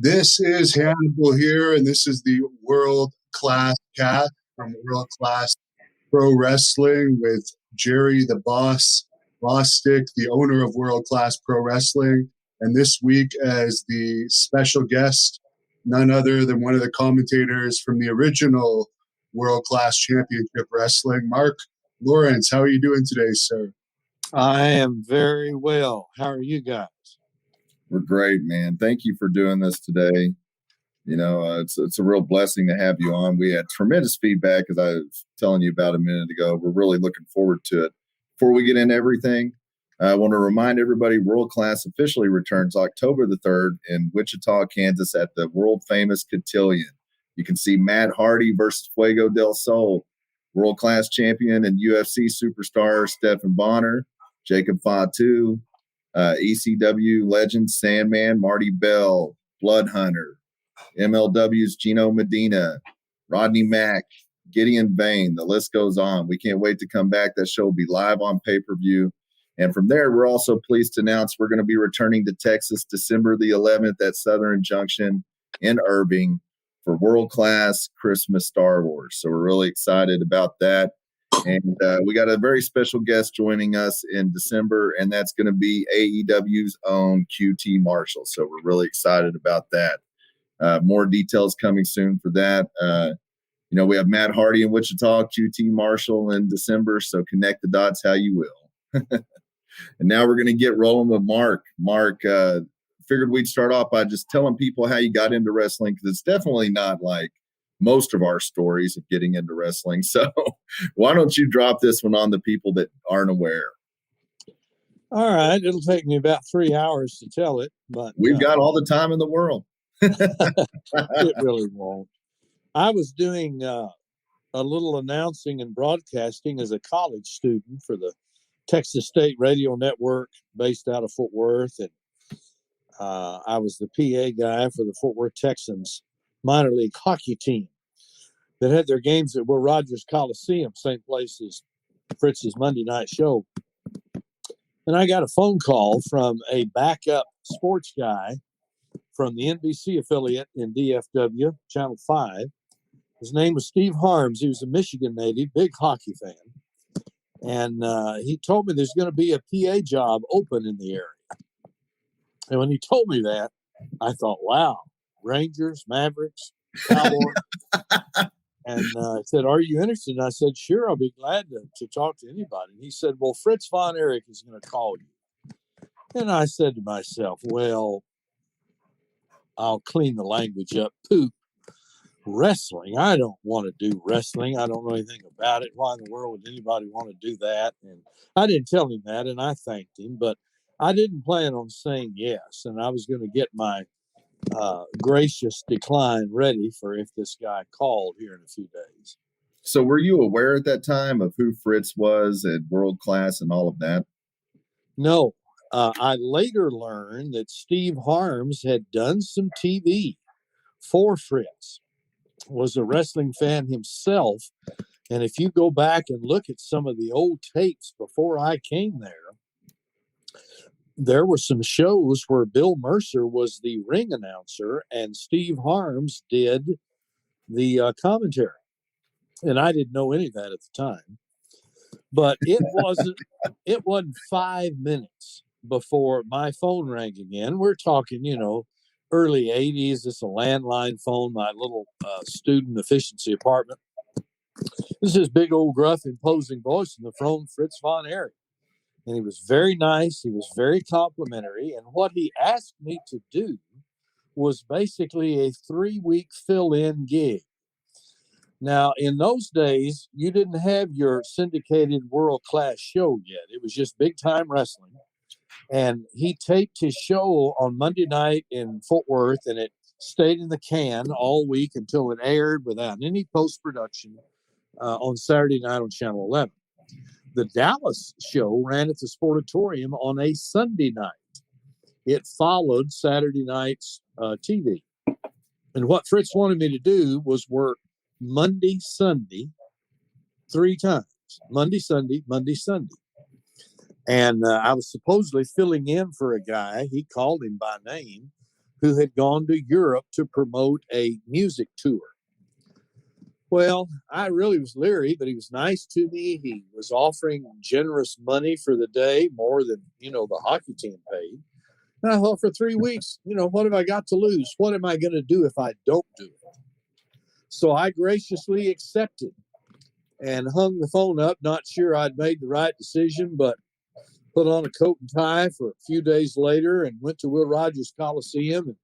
This is Hannibal here, and this is the World Class Cast from World Class Pro Wrestling with Jerry the Boss Bostic, the owner of World Class Pro Wrestling. And this week, as the special guest, none other than one of the commentators from the original World Class Championship Wrestling, Marc Lowrance. How are you doing today, sir? I am very well. How are you guys? We're great, man. Thank you for doing this today. You know, it's a real blessing to have you on. We had tremendous feedback, as I was telling you about a minute ago. We're really looking forward to it. Before we get into everything, I want to remind everybody World Class officially returns October the 3rd in Wichita, Kansas at the world-famous Cotillion. You can see Matt Hardy versus Fuego del Sol, World Class champion and UFC superstar Stephan Bonner, Jacob Fatu, ECW legend Sandman Marty Bell, Blood Hunter, MLW's Gino Medina, Rodney Mack, Gideon Vane. The list goes on. We can't wait to come back. That show will be live on pay-per-view. And from there, we're also pleased to announce we're going to be returning to Texas December the 11th at Southern Junction in Irving for World Class Christmas Star Wars. So we're really excited about that. And we got a very special guest joining us in December, and that's going to be AEW's own QT Marshall. So we're really excited about that. More details coming soon for that. You know, we have Matt Hardy in Wichita, QT Marshall in December. So connect the dots how you will. And now we're going to get rolling with Marc. Marc, figured we'd start off by just telling people how you got into wrestling, because it's definitely not like most of our stories of getting into wrestling. So why don't you drop this one on the people that aren't aware? All right. It'll take me about 3 hours to tell it, but we've got all the time in the world. It really won't. I was doing a little announcing and broadcasting as a college student for the Texas State Radio Network based out of Fort Worth. And I was the PA guy for the Fort Worth Texans minor league hockey team that had their games at Will Rogers Coliseum, same place as Fritz's Monday night show. And I got a phone call from a backup sports guy from the NBC affiliate in DFW, Channel 5. His name was Steve Harms. He was a Michigan native, big hockey fan. And he told me there's going to be a PA job open in the area. And when he told me that, I thought, wow, Rangers, Mavericks, Cowboys. And I said, are you interested? And I said, sure, I'll be glad to talk to anybody. And he said, well, Fritz Von Erich is going to call you. And I said to myself, well, I'll clean the language up. Poop. Wrestling. I don't want to do wrestling. I don't know anything about it. Why in the world would anybody want to do that? And I didn't tell him that, and I thanked him, but I didn't plan on saying yes. And I was going to get my gracious decline ready for if this guy called here in a few days. So were you aware at that time of who Fritz was at World Class and all of that? No. I later learned that Steve Harms had done some TV for Fritz, was a wrestling fan himself. And if you go back and look at some of the old tapes before I came there were some shows where Bill Mercer was the ring announcer and Steve Harms did the commentary. And I didn't know any of that at the time. But it wasn't 5 minutes before my phone rang again. We're talking, early 80s. It's a landline phone, my little student efficiency apartment. This is big old gruff imposing voice in the phone, Fritz Von Erich. And he was very nice. He was very complimentary. And what he asked me to do was basically a 3-week fill-in gig. Now, in those days, you didn't have your syndicated world-class show yet. It was just big-time wrestling. And he taped his show on Monday night in Fort Worth, and it stayed in the can all week until it aired without any post-production on Saturday night on Channel 11. The Dallas show ran at the Sportatorium on a Sunday night. It followed Saturday night's TV. And what Fritz wanted me to do was work Monday, Sunday, 3 times. Monday, Sunday, Monday, Sunday. And I was supposedly filling in for a guy. He called him by name who had gone to Europe to promote a music tour. Well, I really was leery, but he was nice to me. He was offering generous money for the day, more than, the hockey team paid. And I thought, for 3 weeks, what have I got to lose? What am I going to do if I don't do it? So I graciously accepted and hung the phone up, not sure I'd made the right decision, but put on a coat and tie for a few days later and went to Will Rogers Coliseum and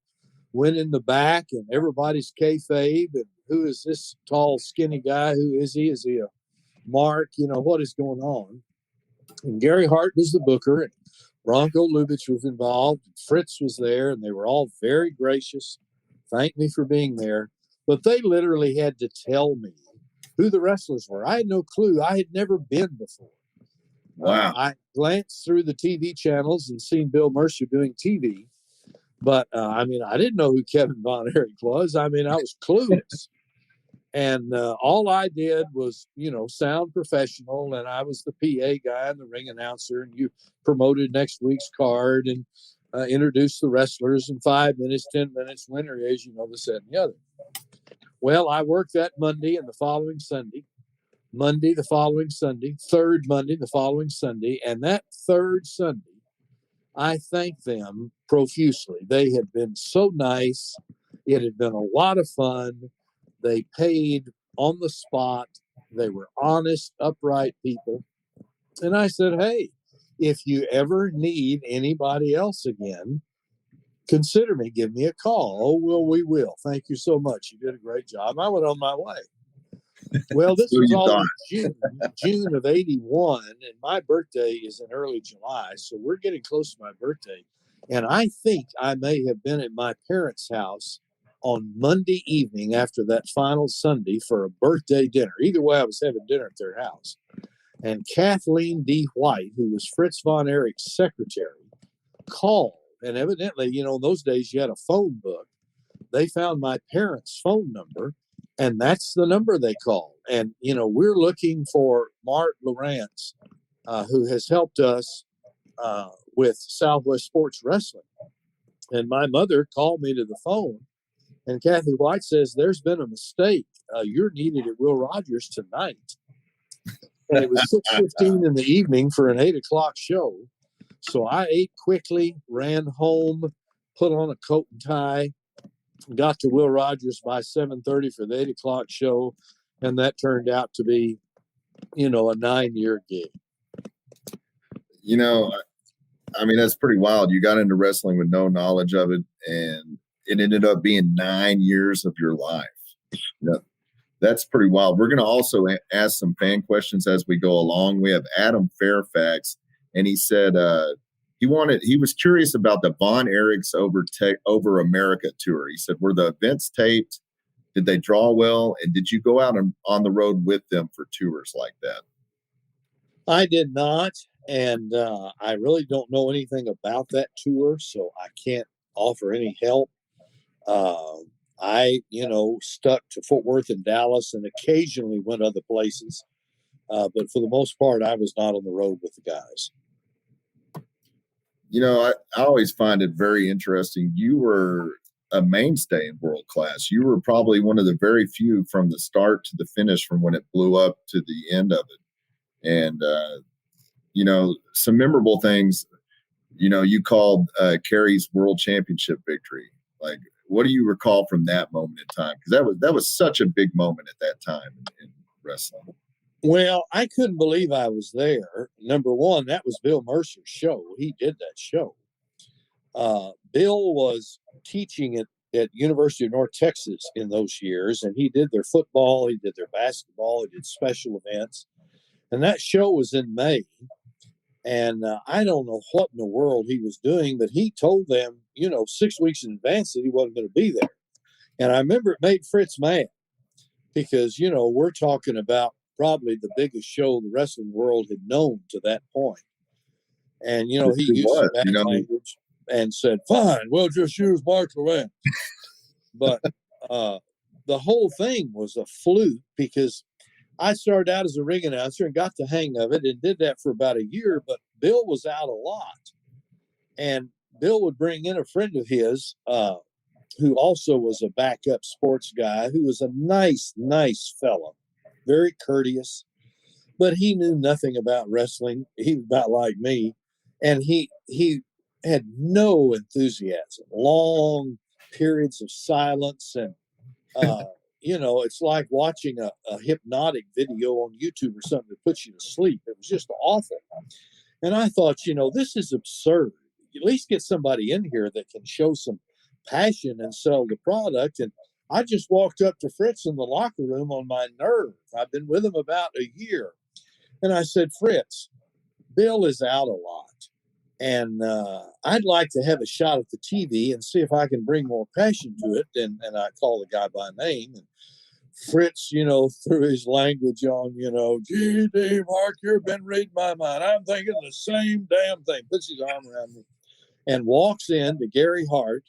went in the back, and everybody's kayfabe. And who is this tall, skinny guy? Who is he? Is he a Mark? What is going on? And Gary Hart was the booker, and Bronco Lubitsch was involved. And Fritz was there, and they were all very gracious, thanked me for being there. But they literally had to tell me who the wrestlers were. I had no clue. I had never been before. Wow. I glanced through the TV channels and seen Bill Mercer doing TV. But, I didn't know who Kevin Von Erich was. I was clueless. And all I did was, sound professional. And I was the PA guy and the ring announcer. And you promoted next week's card and introduced the wrestlers in 5 minutes, 10 minutes, winner is, this, that, and the other. Well, I worked that Monday and the following Sunday. Monday the following Sunday, third Monday the following Sunday, and that third Sunday, I thank them profusely. They had been so nice. It had been a lot of fun. They paid on the spot. They were honest, upright people. And I said, hey, if you ever need anybody else again, consider me. Give me a call. Oh, well, we will. Thank you so much. You did a great job. I went on my way. Well, this was all in June of 81, and my birthday is in early July, so we're getting close to my birthday. And I think I may have been at my parents' house on Monday evening after that final Sunday for a birthday dinner. Either way, I was having dinner at their house. And Kathleen D. White, who was Fritz Von Erich's secretary, called. And evidently, in those days, you had a phone book. They found my parents' phone number. And that's the number they called. And, we're looking for Marc Lowrance, who has helped us with Southwest Sports Wrestling. And my mother called me to the phone. And Kathy White says, there's been a mistake. You're needed at Will Rogers tonight. And it was 6:15 in the evening for an 8 o'clock show. So I ate quickly, ran home, put on a coat and tie, got to Will Rogers by 7:30 for the 8 o'clock show, and that turned out to be, a 9-year gig. That's pretty wild. You got into wrestling with no knowledge of it, and it ended up being 9 years of your life. That's pretty wild. We're going to also ask some fan questions as we go along. We have Adam Fairfax, and he said he was curious about the Von Erichs over America tour. He said, were the events taped? Did they draw well? And did you go out on the road with them for tours like that? I did not. And I really don't know anything about that tour, so I can't offer any help. I, stuck to Fort Worth and Dallas and occasionally went other places. But for the most part, I was not on the road with the guys. I always find it very interesting. You were a mainstay in World Class. You were probably one of the very few from the start to the finish, from when it blew up to the end of it. And, some memorable things, you called Kerry's World Championship victory. Like, what do you recall from that moment in time? Because that was such a big moment at that time in wrestling. Well, I couldn't believe I was there. Number one, that was Bill Mercer's show. He did that show. Bill was teaching at University of North Texas in those years, and he did their football, he did their basketball, he did special events. And that show was in May. And I don't know what in the world he was doing, but he told them, 6 weeks in advance that he wasn't going to be there. And I remember it made Fritz mad because, we're talking about probably the biggest show the wrestling world had known to that point. And, he used some bad language and said, fine, we'll just use Marc Lowrance. But the whole thing was a fluke because I started out as a ring announcer and got the hang of it and did that for about a year, but Bill was out a lot. And Bill would bring in a friend of his who also was a backup sports guy, who was a nice fellow, very courteous, but he knew nothing about wrestling. He was about like me, and he had no enthusiasm. Long periods of silence, and it's like watching a hypnotic video on YouTube or something that puts you to sleep. It was just awful. And I thought, this is absurd. At least get somebody in here that can show some passion and sell the product. And I just walked up to Fritz in the locker room on my nerve. I've been with him about a year. And I said, Fritz, Bill is out a lot. And I'd like to have a shot at the TV and see if I can bring more passion to it. And I call the guy by name. And Fritz, through his language on, GD, Mark, you've been reading my mind. I'm thinking the same damn thing. Puts his arm around me and walks in to Gary Hart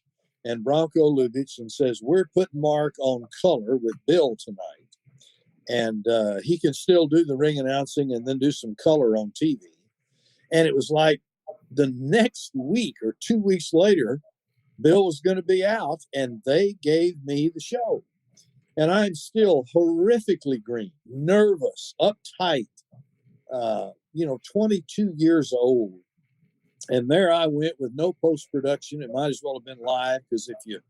and Bronco Lubitsch and says, we're putting Mark on color with Bill tonight. And he can still do the ring announcing and then do some color on TV. And it was like the next week or 2 weeks later, Bill was going to be out, and they gave me the show. And I'm still horrifically green, nervous, uptight, 22 years old. And there I went with no post-production. It might as well have been live, because if you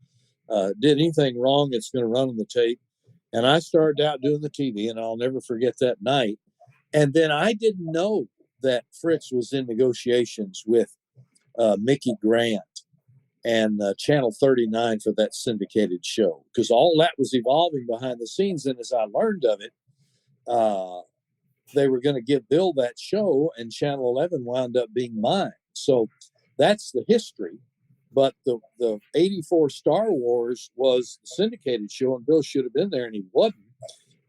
did anything wrong, it's going to run on the tape. And I started out doing the TV, and I'll never forget that night. And then I didn't know that Fritz was in negotiations with Mickey Grant and Channel 39 for that syndicated show, because all that was evolving behind the scenes. And as I learned of it, they were going to give Bill that show, and Channel 11 wound up being mine. So that's the history. But the 84 Star Wars was the syndicated show, and Bill should have been there, and he wasn't.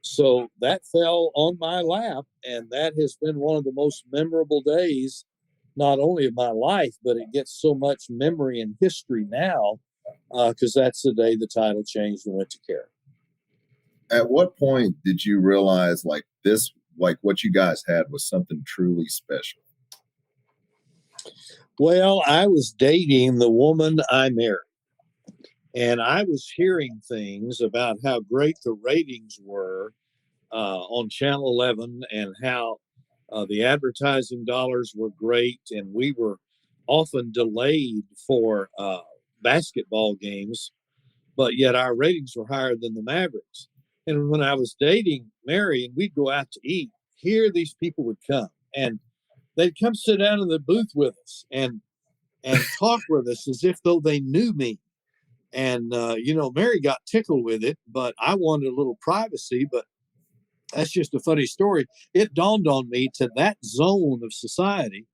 So that fell on my lap, and that has been one of the most memorable days, not only of my life, but it gets so much memory and history now, because that's the day the title changed and went to Kara. At what point did you realize like what you guys had was something truly special? Well, I was dating the woman I married, and I was hearing things about how great the ratings were on Channel 11, and how the advertising dollars were great, and we were often delayed for basketball games, but yet our ratings were higher than the Mavericks. And when I was dating Mary and we'd go out to eat, here these people would come, and they'd come sit down in the booth with us and talk with us as if though they knew me. And, Mary got tickled with it, but I wanted a little privacy. But that's just a funny story. It dawned on me, to that zone of society,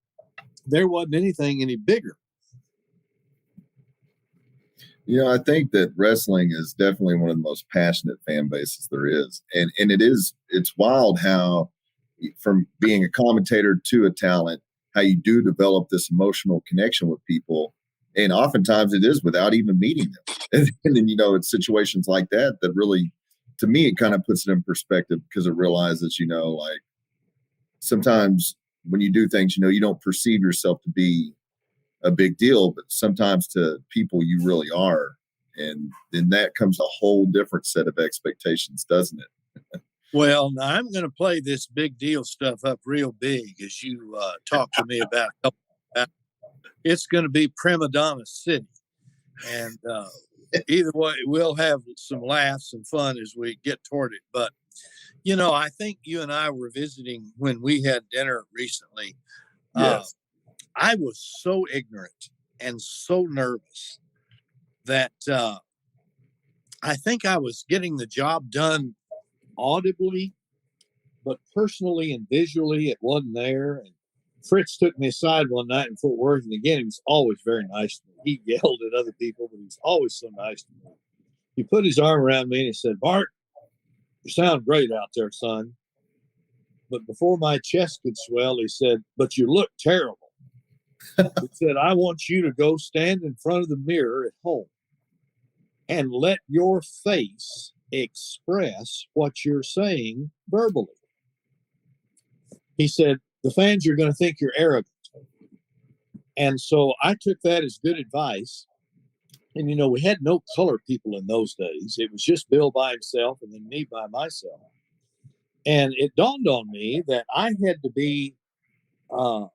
there wasn't anything any bigger. I think that wrestling is definitely one of the most passionate fan bases there is. And it's wild how, from being a commentator to a talent, how you do develop this emotional connection with people. And oftentimes it is without even meeting them. And then, it's situations like that really, to me, it kind of puts it in perspective, because it realizes, like sometimes when you do things, you don't perceive yourself to be a big deal, but sometimes to people you really are. And then that comes a whole different set of expectations, doesn't it? Well, now I'm going to play this big deal stuff up real big as you talk to me about it's going to be Prima Donna City. And either way, we'll have some laughs and fun as we get toward it. But, I think you and I were visiting when we had dinner recently. Yes. I was so ignorant and so nervous that I think I was getting the job done audibly, but personally and visually, it wasn't there. And Fritz took me aside one night in Fort Worth, and again, he was always very nice to me. He yelled at other people, but he was always so nice to me. He put his arm around me and he said, Mark, you sound great out there, son. But before my chest could swell, he said, but you look terrible. He said, I want you to go stand in front of the mirror at home and let your face express what you're saying verbally. He said, the fans are going to think you're arrogant. And so I took that as good advice. And, we had no color people in those days. It was just Bill by himself and then me by myself. And it dawned on me that I had to be uh,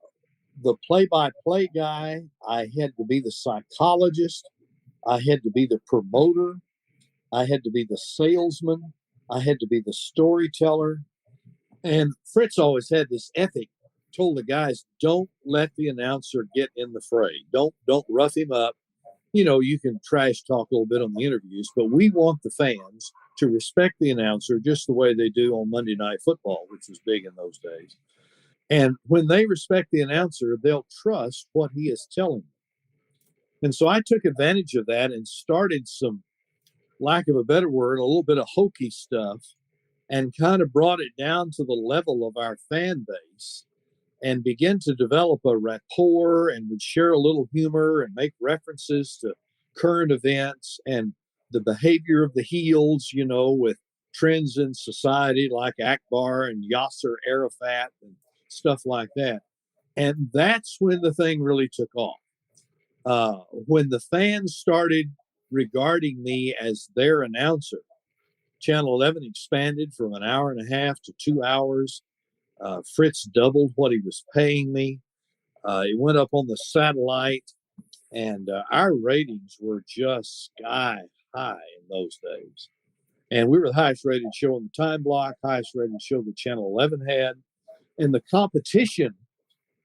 the play-by-play guy. I had to be the psychologist. I had to be the promoter. I had to be the salesman. I had to be the storyteller. And Fritz always had this ethic, told the guys, don't let the announcer get in the fray. Don't rough him up. You can trash talk a little bit on the interviews, but we want the fans to respect the announcer just the way they do on Monday Night Football, which was big in those days. And when they respect the announcer, they'll trust what he is telling them. And so I took advantage of that and started some, lack of a better word, a little bit of hokey stuff, and kind of brought it down to the level of our fan base and began to develop a rapport, and would share a little humor and make references to current events and the behavior of the heels, with trends in society like Akbar and Yasser Arafat and stuff like that. And that's when the thing really took off. When the fans started regarding me as their announcer, Channel 11 expanded from an hour and a half to 2 hours. Fritz doubled what he was paying me. It went up on the satellite, and our ratings were just sky high in those days. And we were the highest rated show on the time block, highest rated show that Channel 11 had. And the competition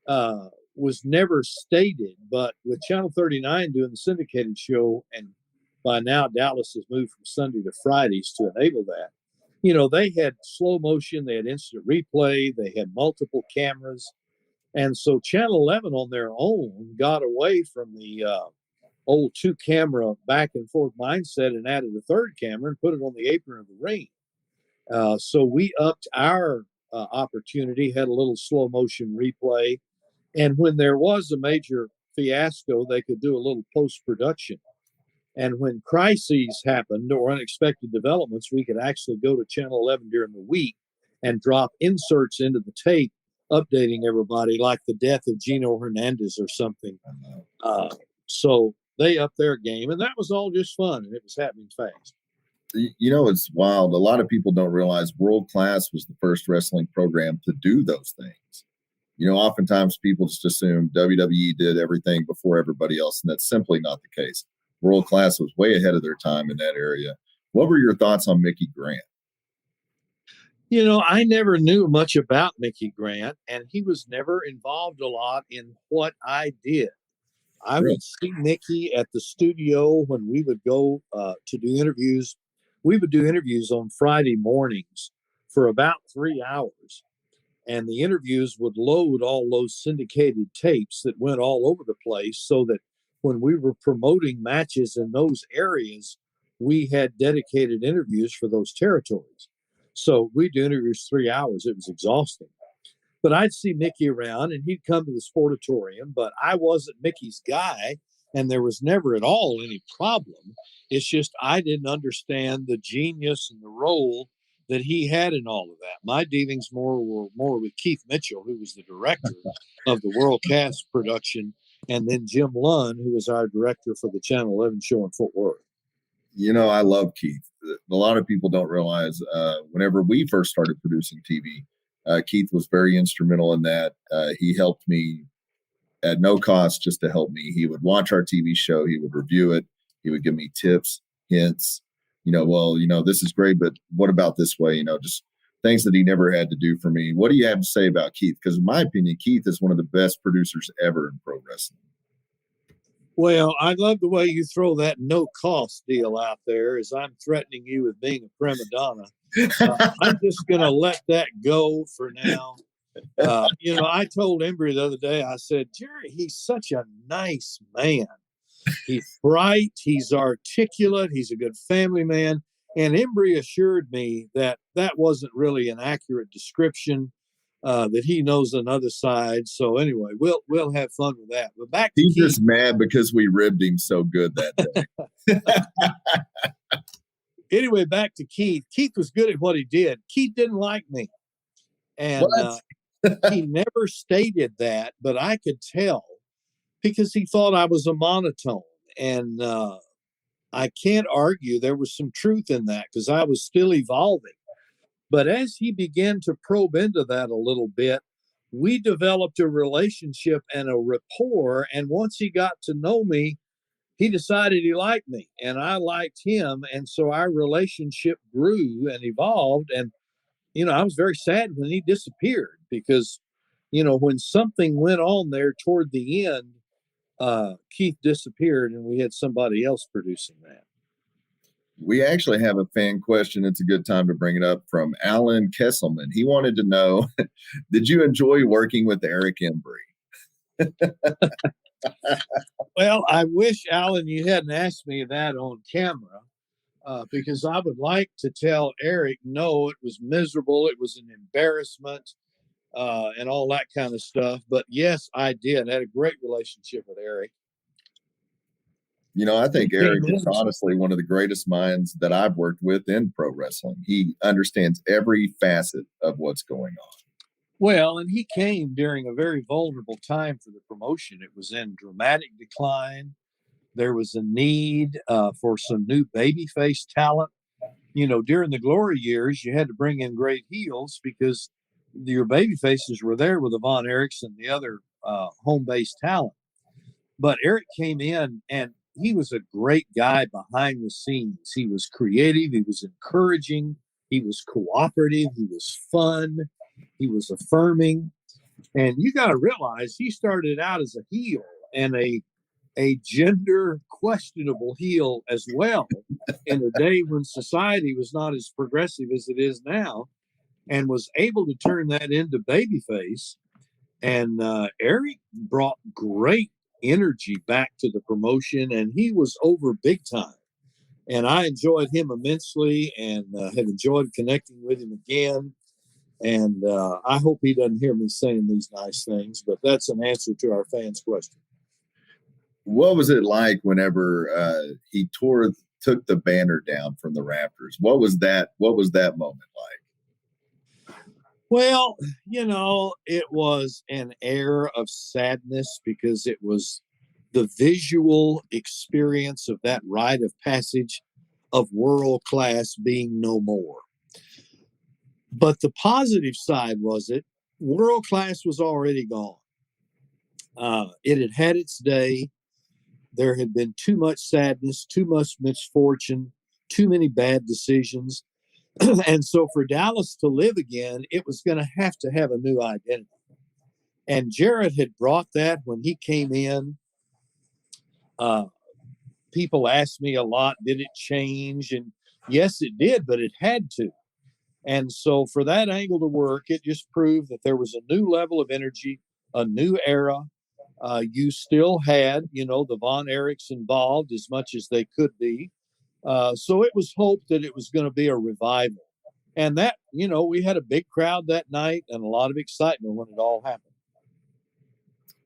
was never stated, but with Channel 39 doing the syndicated show, and by now Dallas has moved from Sunday to Fridays to enable that. They had slow motion, they had instant replay, they had multiple cameras. And so Channel 11 on their own got away from the old 2-camera back and forth mindset and added a third camera and put it on the apron of the ring. So we upped our opportunity, had a little slow motion replay. And when there was a major fiasco, they could do a little post-production. And when crises happened or unexpected developments, we could actually go to Channel 11 during the week and drop inserts into the tape, updating everybody, like the death of Gino Hernandez or something. So they upped their game, and that was all just fun, and it was happening fast. It's wild. A lot of people don't realize World Class was the first wrestling program to do those things. Oftentimes people just assume WWE did everything before everybody else, and that's simply not the case. World Class was way ahead of their time in that area. What were your thoughts on Mickey Grant? I never knew much about Mickey Grant, and he was never involved a lot in what I did. I would see Mickey at the studio when we would go to do interviews. We would do interviews on Friday mornings for about 3 hours. And the interviews would load all those syndicated tapes that went all over the place, so that when we were promoting matches in those areas, we had dedicated interviews for those territories. So we'd do interviews 3 hours. It was exhausting. But I'd see Mickey around, and he'd come to the Sportatorium, but I wasn't Mickey's guy, and there was never at all any problem. It's just I didn't understand the genius and the role that he had in all of that. My dealings were more with Keith Mitchell, who was the director of the World Cast production, and then Jim Lunn, who was our director for the Channel 11 show in Fort Worth. I love Keith. A lot of people don't realize whenever we first started producing TV, Keith was very instrumental in that. He helped me at no cost, just to help me. He would watch our TV show. He would review it. He would give me tips, hints. This is great, but what about this way? Just things that he never had to do for me. What do you have to say about Keith? Because in my opinion, Keith is one of the best producers ever in pro wrestling. Well, I love the way you throw that no-cost deal out there, as I'm threatening you with being a prima donna. I'm just going to let that go for now. I told Embry the other day, I said, Jerry, he's such a nice man. He's bright, he's articulate, he's a good family man. And Embry assured me that that wasn't really an accurate description, that he knows another side. So anyway, we'll have fun with that. But back to He's Keith. Just mad because we ribbed him so good that day. Anyway, back to Keith. Keith was good at what he did. Keith didn't like me. And he never stated that, but I could tell because he thought I was a monotone. And I can't argue there was some truth in that because I was still evolving. But as he began to probe into that a little bit, we developed a relationship and a rapport. And once he got to know me, he decided he liked me and I liked him. And so our relationship grew and evolved. And, I was very sad when he disappeared because, when something went on there toward the end, Keith disappeared and we had somebody else producing that. We actually have a fan question. It's a good time to bring it up from Alan Kesselman. He wanted to know, did you enjoy working with Eric Embry? Well, I wish, Alan, you hadn't asked me that on camera because I would like to tell Eric, no, it was miserable. It was an embarrassment and all that kind of stuff. But yes, I did. I had a great relationship with Eric. I think Eric is honestly one of the greatest minds that I've worked with in pro wrestling. He understands every facet of what's going on. Well, and he came during a very vulnerable time for the promotion. It was in dramatic decline. There was a need for some new babyface talent. During the glory years, you had to bring in great heels because your baby faces were there with the Von Erichs and the other home-based talent. But Eric came in and he was a great guy behind the scenes. He was creative. He was encouraging. He was cooperative. He was fun. He was affirming. And you got to realize he started out as a heel and a gender questionable heel as well in a day when society was not as progressive as it is now, and was able to turn that into babyface. And Eric brought great energy back to the promotion, and he was over big time. And I enjoyed him immensely and have enjoyed connecting with him again. And I hope he doesn't hear me saying these nice things, but that's an answer to our fans' question. What was it like whenever he took the banner down from the rafters? What was that moment like? Well, it was an air of sadness because it was the visual experience of that rite of passage of world class being no more. But the positive side was world class was already gone. It had had its day. There had been too much sadness, too much misfortune, too many bad decisions. And so for Dallas to live again, it was going to have a new identity. And Jarrett had brought that when he came in. People asked me a lot, did it change? And yes, it did, but it had to. And so for that angle to work, it just proved that there was a new level of energy, a new era. You still had, the Von Erichs involved as much as they could be. So it was hoped that it was going to be a revival. And that, we had a big crowd that night and a lot of excitement when it all happened.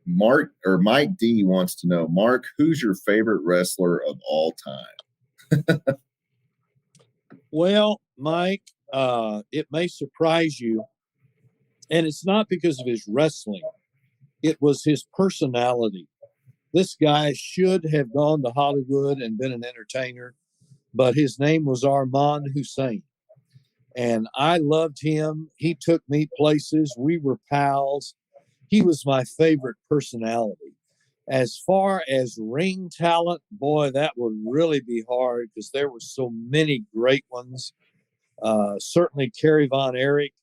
Mike D wants to know, Mark, who's your favorite wrestler of all time? Well, Mike, it may surprise you. And it's not because of his wrestling. It was his personality. This guy should have gone to Hollywood and been an entertainer, but his name was Armand Hussein. And I loved him. He took me places. We were pals. He was my favorite personality. As far as ring talent, boy, that would really be hard because there were so many great ones. Certainly Kerry Von Erich.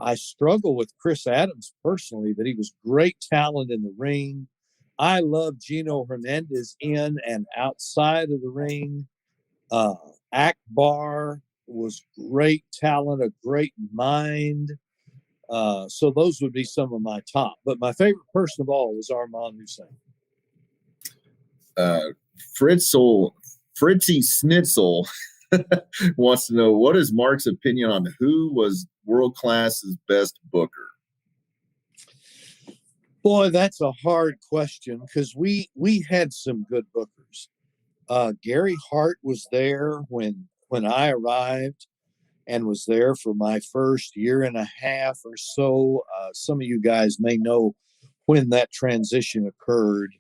I struggle with Chris Adams personally, but he was great talent in the ring. I love Gino Hernandez in and outside of the ring. Akbar was great talent, a great mind. So those would be some of my top. But my favorite person of all was Armand Hussein. Fritzy Schnitzel wants to know, what is Mark's opinion on who was world class's best booker? Boy, that's a hard question because we had some good bookers. Gary Hart was there when I arrived and was there for my first year and a half or so. Some of you guys may know when that transition occurred.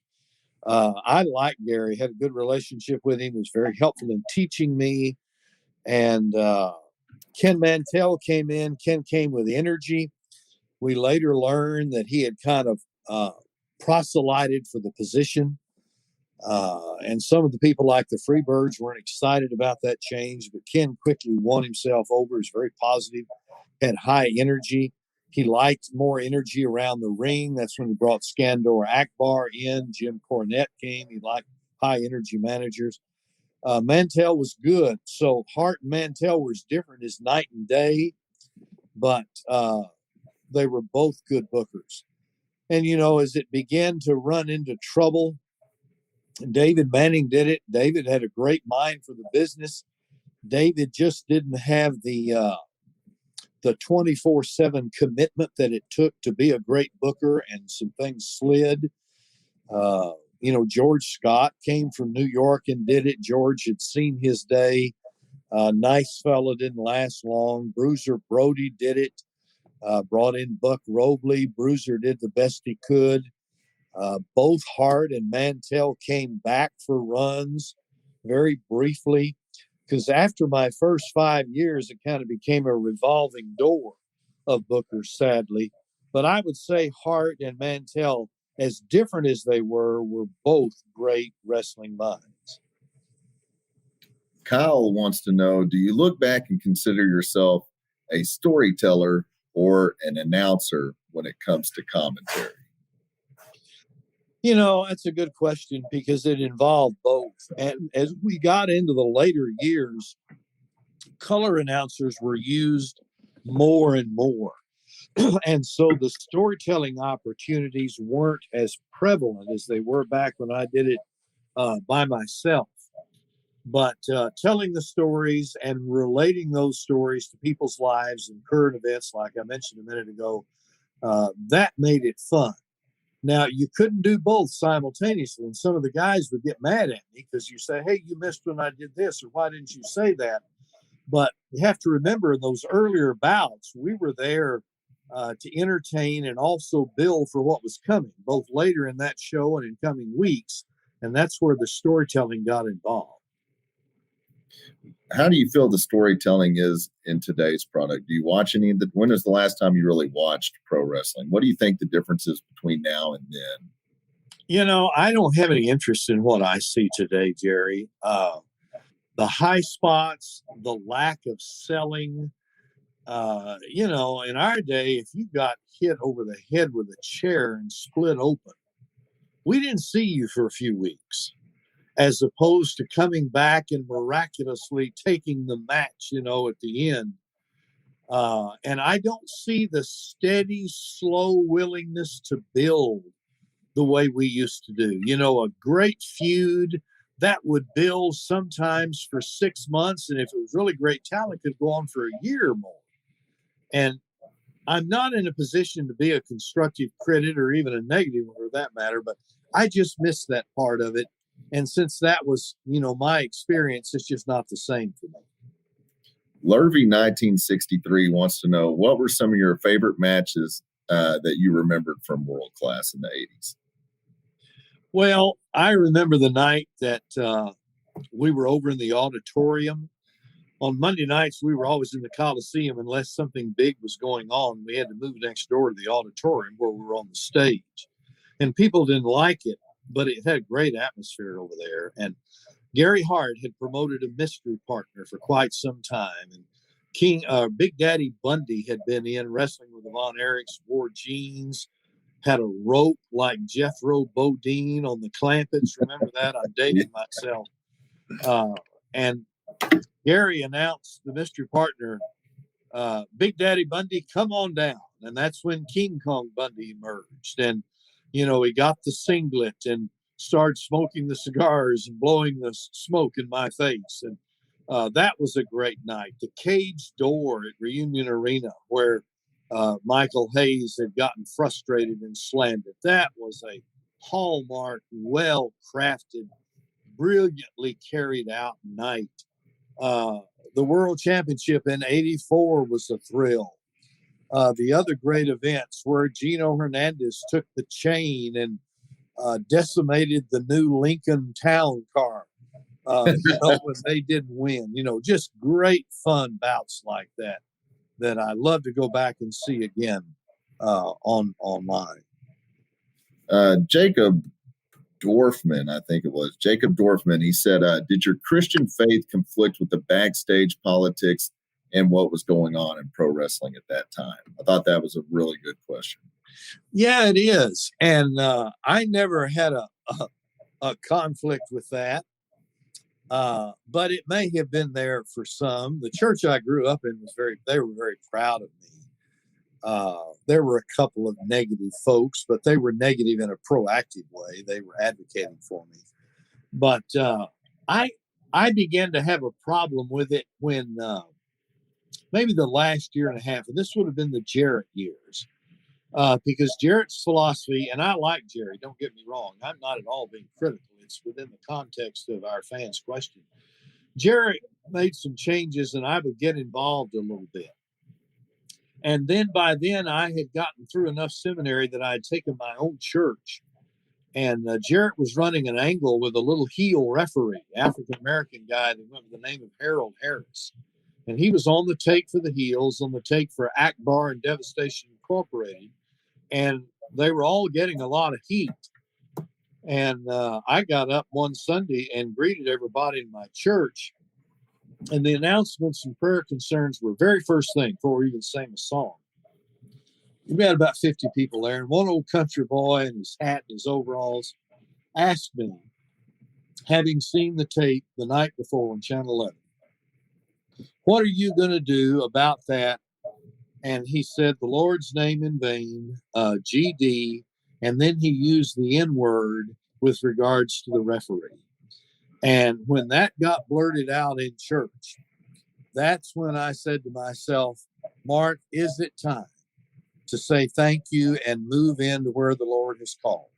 I liked Gary, had a good relationship with him, was very helpful in teaching me. And Ken Mantell came in. Ken came with energy. We later learned that he had kind of proselyted for the position. And some of the people, like the Freebirds, weren't excited about that change, but Ken quickly won himself over. He was very positive, had high energy. He liked more energy around the ring. That's when he brought Skandor Akbar in. Jim Cornette came. He liked high energy managers. Mantell was good. So Hart and Mantell was different as night and day, but they were both good bookers. And, as it began to run into trouble, David Manning did it. David had a great mind for the business. David just didn't have the 24/7 commitment that it took to be a great booker, and some things slid. George Scott came from New York and did it. George had seen his day. Nice fella, didn't last long. Bruiser Brody did it. Brought in Buck Robley. Bruiser did the best he could. Both Hart and Mantell came back for runs very briefly, because after my first 5 years, it kind of became a revolving door of bookers, sadly. But I would say Hart and Mantell, as different as they were both great wrestling minds. Kyle wants to know, do you look back and consider yourself a storyteller or an announcer when it comes to commentary? That's a good question, because it involved both. And as we got into the later years, color announcers were used more and more. And so the storytelling opportunities weren't as prevalent as they were back when I did it by myself. But telling the stories and relating those stories to people's lives and current events, like I mentioned a minute ago, that made it fun. Now, you couldn't do both simultaneously, and some of the guys would get mad at me because you say, hey, you missed when I did this, or why didn't you say that? But you have to remember, in those earlier bouts, we were there to entertain and also build for what was coming, both later in that show and in coming weeks, and that's where the storytelling got involved. How do you feel the storytelling is in today's product? Do you watch any of the, when is the last time you really watched pro wrestling? What do you think the difference is between now and then? I don't have any interest in what I see today, Jerry. The high spots, the lack of selling, in our day, if you got hit over the head with a chair and split open, we didn't see you for a few weeks, as opposed to coming back and miraculously taking the match, at the end. And I don't see the steady, slow willingness to build the way we used to do. A great feud that would build sometimes for 6 months. And if it was really great talent, could go on for a year or more. And I'm not in a position to be a constructive critic or even a negative one for that matter, but I just miss that part of it. And since that was, my experience, it's just not the same for me. Lurvy 1963 wants to know, what were some of your favorite matches that you remembered from World Class in the 80s? Well, I remember the night that we were over in the auditorium. On Monday nights, we were always in the Coliseum unless something big was going on. We had to move next door to the auditorium where we were on the stage. And people didn't like it, but it had a great atmosphere over there. And Gary Hart had promoted a mystery partner for quite some time. And Big Daddy Bundy had been in wrestling with the Von Erichs, wore jeans, had a rope like Jethro Bodine on the clampets. Remember that? I'm dating myself. And Gary announced the mystery partner, Big Daddy Bundy, come on down. And that's when King Kong Bundy emerged. And, he got the singlet and started smoking the cigars and blowing the smoke in my face. And that was a great night. The cage door at Reunion Arena, where Michael Hayes had gotten frustrated and slammed it. That was a hallmark, well-crafted, brilliantly carried out night. The World Championship in '84 was a thrill. The other great events where Gino Hernandez took the chain and decimated the new Lincoln Town car, when they didn't win. Just great fun bouts like that I love to go back and see again online. Jacob Dorfman, I think it was Jacob Dorfman. He said, "Did your Christian faith conflict with the backstage politics and what was going on in pro wrestling at that time?" I thought that was a really good question. Yeah, it is, and I never had a conflict with that, but it may have been there for some. The church I grew up in they were very proud of me. There were a couple of negative folks, but they were negative in a proactive way. They were advocating for me. But I began to have a problem with it when maybe the last year and a half, and this would have been the Jarrett years, because Jarrett's philosophy, and I like Jerry, don't get me wrong, I'm not at all being critical. It's within the context of our fans' question. Jarrett made some changes, and I would get involved a little bit. And then by then, I had gotten through enough seminary that I had taken my own church. And Jarrett was running an angle with a little heel referee, African-American guy that went with the name of Harold Harris. And he was on the take for the heels, on the take for Akbar and Devastation Incorporated. And they were all getting a lot of heat. And I got up one Sunday and greeted everybody in my church. And the announcements and prayer concerns were very first thing before we even sang a song. We had about 50 people there, and one old country boy in his hat and his overalls asked me, having seen the tape the night before on Channel 11, "What are you going to do about that?" And he said the Lord's name in vain, GD, and then he used the N-word with regards to the referee. And when that got blurted out in church, that's when I said to myself, "Mark, is it time to say thank you and move into where the Lord has called?"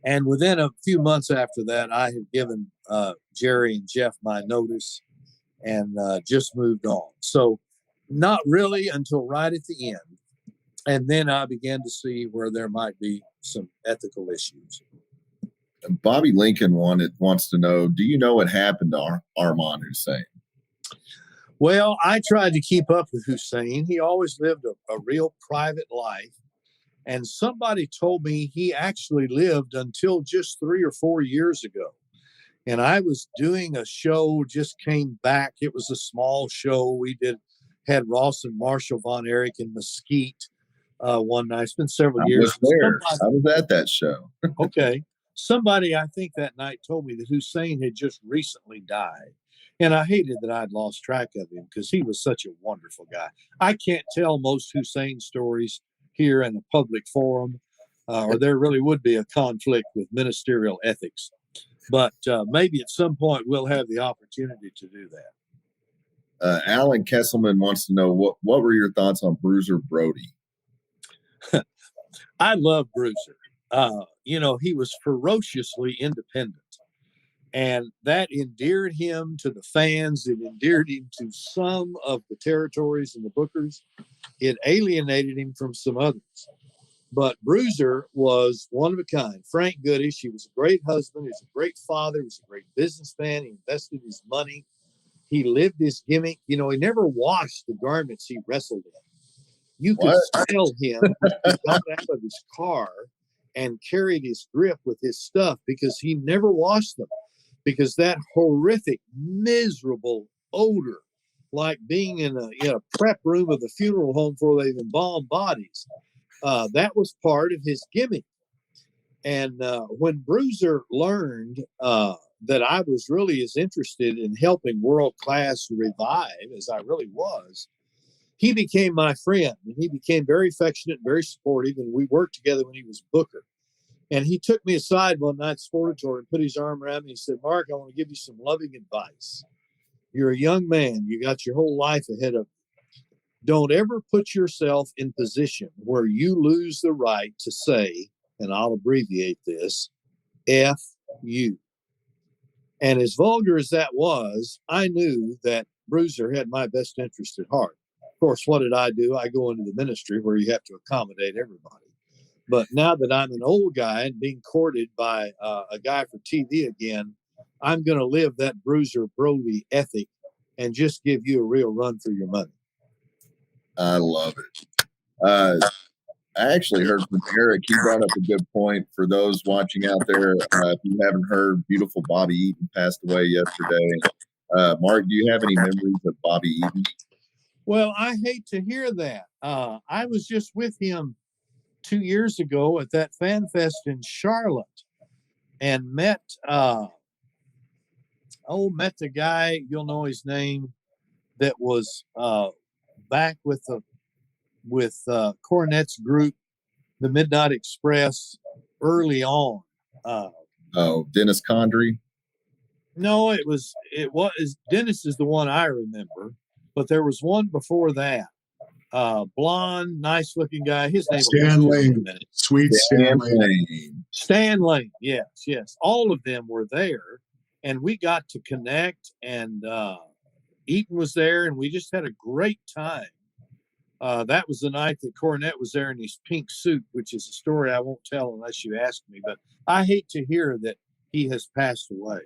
And within a few months after that, I had given Jerry and Jeff my notice and just moved on. So not really until right at the end. And then I began to see where there might be some ethical issues. Bobby Lincoln wants to know, do you know what happened to Armand Hussein? Well, I tried to keep up with Hussein. He always lived a real private life. And somebody told me he actually lived until just 3 or 4 years ago. And I was doing a show, just came back. It was a small show. We had Ross and Marshall Von Erich in Mesquite one night. It's been several years. I was at that show. Okay. Somebody, I think that night, told me that Hussein had just recently died. And I hated that I'd lost track of him because he was such a wonderful guy. I can't tell most Hussein stories here in a public forum, or there really would be a conflict with ministerial ethics. But maybe at some point we'll have the opportunity to do that. Alan Kesselman wants to know, what were your thoughts on Bruiser Brody? I love Bruiser. He was ferociously independent. And that endeared him to the fans. It endeared him to some of the territories and the bookers. It alienated him from some others. But Bruiser was one of a kind. Frank Goodish, he was a great husband. He was a great father. He was a great businessman. He invested his money. He lived his gimmick. He never washed the garments he wrestled in. You could smell him when he got out of his car and carried his grip with his stuff because he never washed them. Because that horrific, miserable odor, like being in a prep room of the funeral home before they've embalmed bodies, that was part of his gimmick. And when Bruiser learned that I was really as interested in helping World Class revive as I really was, he became my friend. And he became very affectionate, very supportive, and we worked together when he was booker. And he took me aside one night, Sportatory, and put his arm around me and said, "Mark, I want to give you some loving advice. You're a young man. You got your whole life ahead of you. Don't ever put yourself in position where you lose the right to say," and I'll abbreviate this, "F you." And as vulgar as that was, I knew that Bruiser had my best interest at heart. course, what did I do? I go into the ministry where you have to accommodate everybody. But now that I'm an old guy and being courted by a guy for TV again, I'm going to live that Bruiser Brody ethic and just give you a real run for your money. I love it. I actually heard from Eric. He brought up a good point for those watching out there. If you haven't heard, beautiful Bobby Eaton passed away yesterday. Mark, do you have any memories of Bobby Eaton? Well, I hate to hear that. I was just with him 2 years ago at that fan fest in Charlotte and met the guy, you'll know his name, that was back with Cornette's group, the Midnight Express, early on. Dennis Condrey. No, it was Dennis is the one I remember, but there was one before that. Blonde, nice looking guy. His name Stan Lane. Sweet Stan Lane. Stan Lane. Yes. All of them were there, and we got to connect. And Eaton was there, and we just had a great time. That was the night that Cornette was there in his pink suit, which is a story I won't tell unless you ask me. But I hate to hear that he has passed away.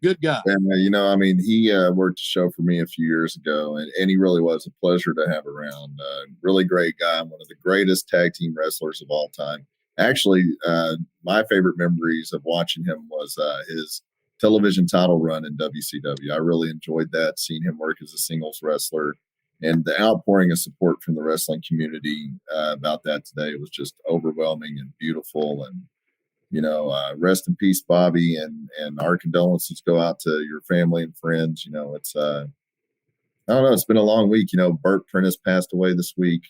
Good guy. And, he worked a show for me a few years ago, and he really was a pleasure to have around. Really great guy, one of the greatest tag team wrestlers of all time. Actually, my favorite memories of watching him was his television title run in WCW. I really enjoyed that, seeing him work as a singles wrestler. And the outpouring of support from the wrestling community about that today was just overwhelming and beautiful. And rest in peace, Bobby, and our condolences go out to your family and friends. It's I don't know, it's been a long week. Burt Prentice passed away this week,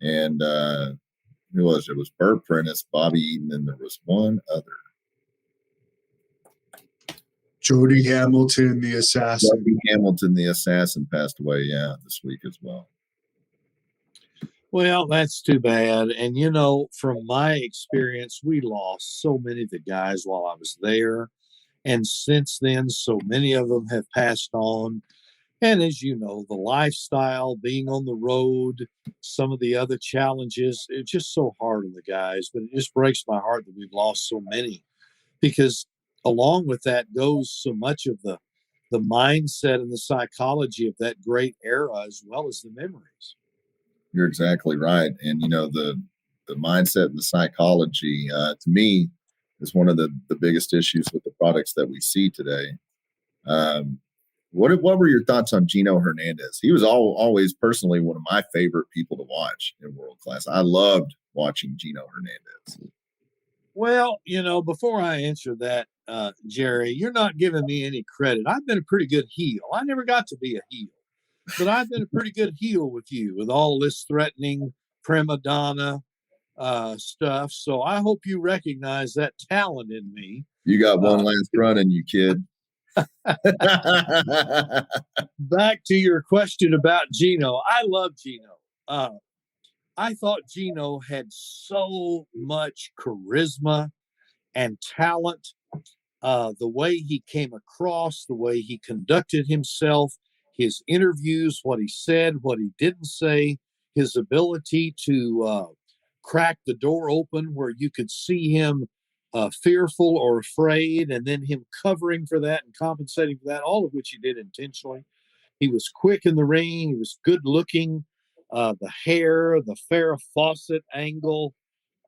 and who was it? It was Burt Prentice, Bobby Eaton, and there was one other. Jody Hamilton, the assassin. Jody Hamilton, the assassin, passed away, this week as well. Well, that's too bad. And, from my experience, we lost so many of the guys while I was there. And since then, so many of them have passed on. And as you know, the lifestyle, being on the road, some of the other challenges, it's just so hard on the guys. But it just breaks my heart that we've lost so many, because along with that goes so much of the mindset and the psychology of that great era, as well as the memories. You're exactly right. And, the mindset and the psychology, to me, is one of the biggest issues with the products that we see today. What were your thoughts on Gino Hernandez? He was always personally one of my favorite people to watch in World Class. I loved watching Gino Hernandez. Well, before I answer that, Jerry, you're not giving me any credit. I've been a pretty good heel. I never got to be a heel, but I've been a pretty good heel with you with all this threatening prima donna stuff. So I hope you recognize that talent in me. You got one last run in you, kid. Back to your question about Gino. I love Gino. I thought Gino had so much charisma and talent. The way he came across, the way he conducted himself, his interviews, what he said, what he didn't say, his ability to crack the door open where you could see him fearful or afraid, and then him covering for that and compensating for that, all of which he did intentionally. He was quick in the ring. He was good looking. The hair, the Farrah Fawcett angle,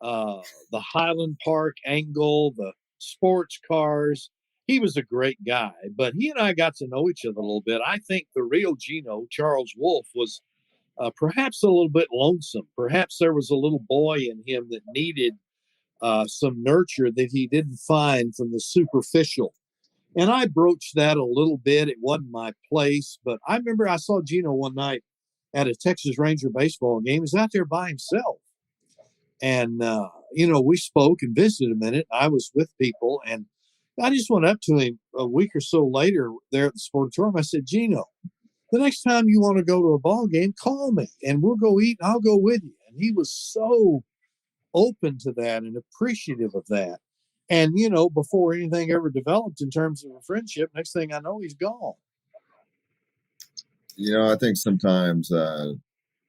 the Highland Park angle, the sports cars. He was a great guy, but he and I got to know each other a little bit. I think the real Gino, Charles Wolf, was perhaps a little bit lonesome. Perhaps there was a little boy in him that needed some nurture that he didn't find from the superficial. And I broached that a little bit. It wasn't my place, but I remember I saw Gino one night at a Texas Ranger baseball game. He was out there by himself. And, we spoke and visited a minute. I was with people, and I just went up to him a week or so later there at the sportatorium. I said, Gino, the next time you want to go to a ball game, call me and we'll go eat and I'll go with you. And he was so open to that and appreciative of that. And, before anything ever developed in terms of a friendship, next thing I know, he's gone. I think sometimes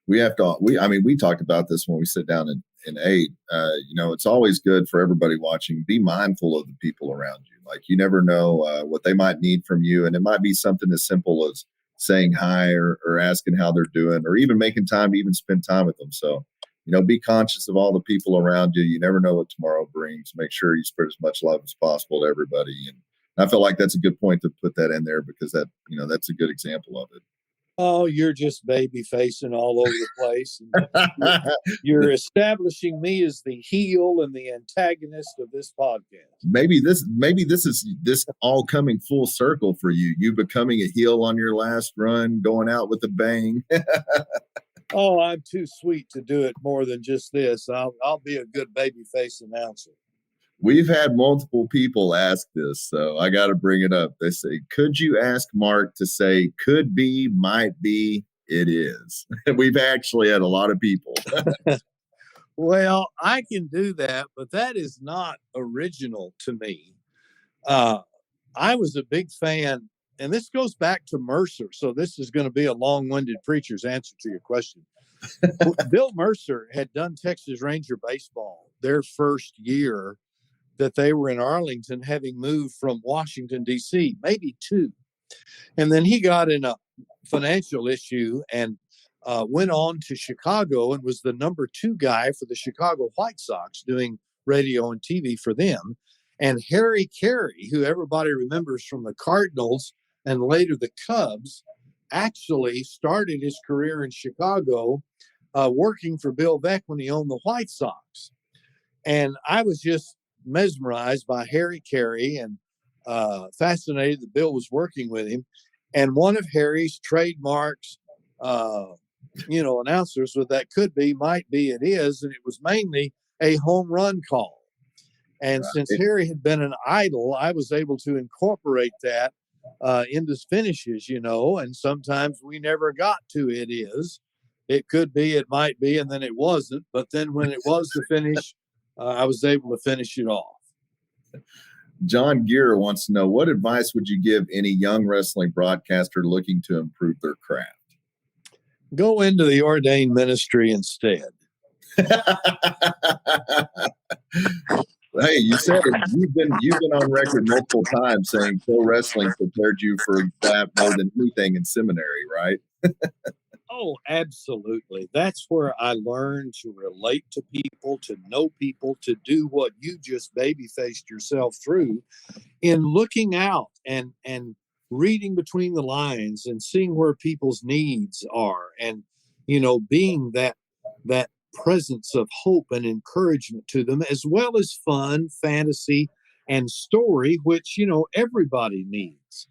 we have to, we talked about this when we sit down and ate. It's always good for everybody watching. Be mindful of the people around you. Like, you never know what they might need from you. And it might be something as simple as saying hi or asking how they're doing, or even making time to even spend time with them. So, be conscious of all the people around you. You never know what tomorrow brings. Make sure you spread as much love as possible to everybody. And I feel like that's a good point to put that in there, because that's a good example of it. Oh, you're just baby facing all over the place. You're establishing me as the heel and the antagonist of this podcast. Maybe this is all coming full circle for you. You becoming a heel on your last run, going out with a bang. Oh, I'm too sweet to do it more than just this. I'll be a good baby face announcer. We've had multiple people ask this, so I got to bring it up. They say, could you ask Mark to say could be, might be, it is? We've actually had a lot of people. Well, I can do that, but that is not original to me. I was a big fan, and this goes back to Mercer. So this is going to be a long-winded preacher's answer to your question. Bill Mercer had done Texas Ranger baseball their first year that they were in Arlington, having moved from Washington, D.C., maybe two. And then he got in a financial issue and went on to Chicago and was the number 2 guy for the Chicago White Sox, doing radio and TV for them. And Harry Carey, who everybody remembers from the Cardinals and later the Cubs, actually started his career in Chicago working for Bill Veeck when he owned the White Sox. And I was just mesmerized by Harry Carey and fascinated that Bill was working with him. And one of Harry's trademarks, announcers with that could be, might be, it is. And it was mainly a home run call. And since Harry had been an idol, I was able to incorporate that into finishes, and sometimes we never got to it is. It could be, it might be, and then it wasn't. But then when it was the finish, I was able to finish it off. John Gear wants to know, what advice would you give any young wrestling broadcaster looking to improve their craft? Go into the ordained ministry instead. Hey, you said it. You've been on record multiple times saying pro wrestling prepared you for that more than anything in seminary, right? Oh, absolutely. That's where I learned to relate to people, to know people, to do what you just baby-faced yourself through in looking out and reading between the lines and seeing where people's needs are and, being that presence of hope and encouragement to them, as well as fun, fantasy, and story, which, everybody needs.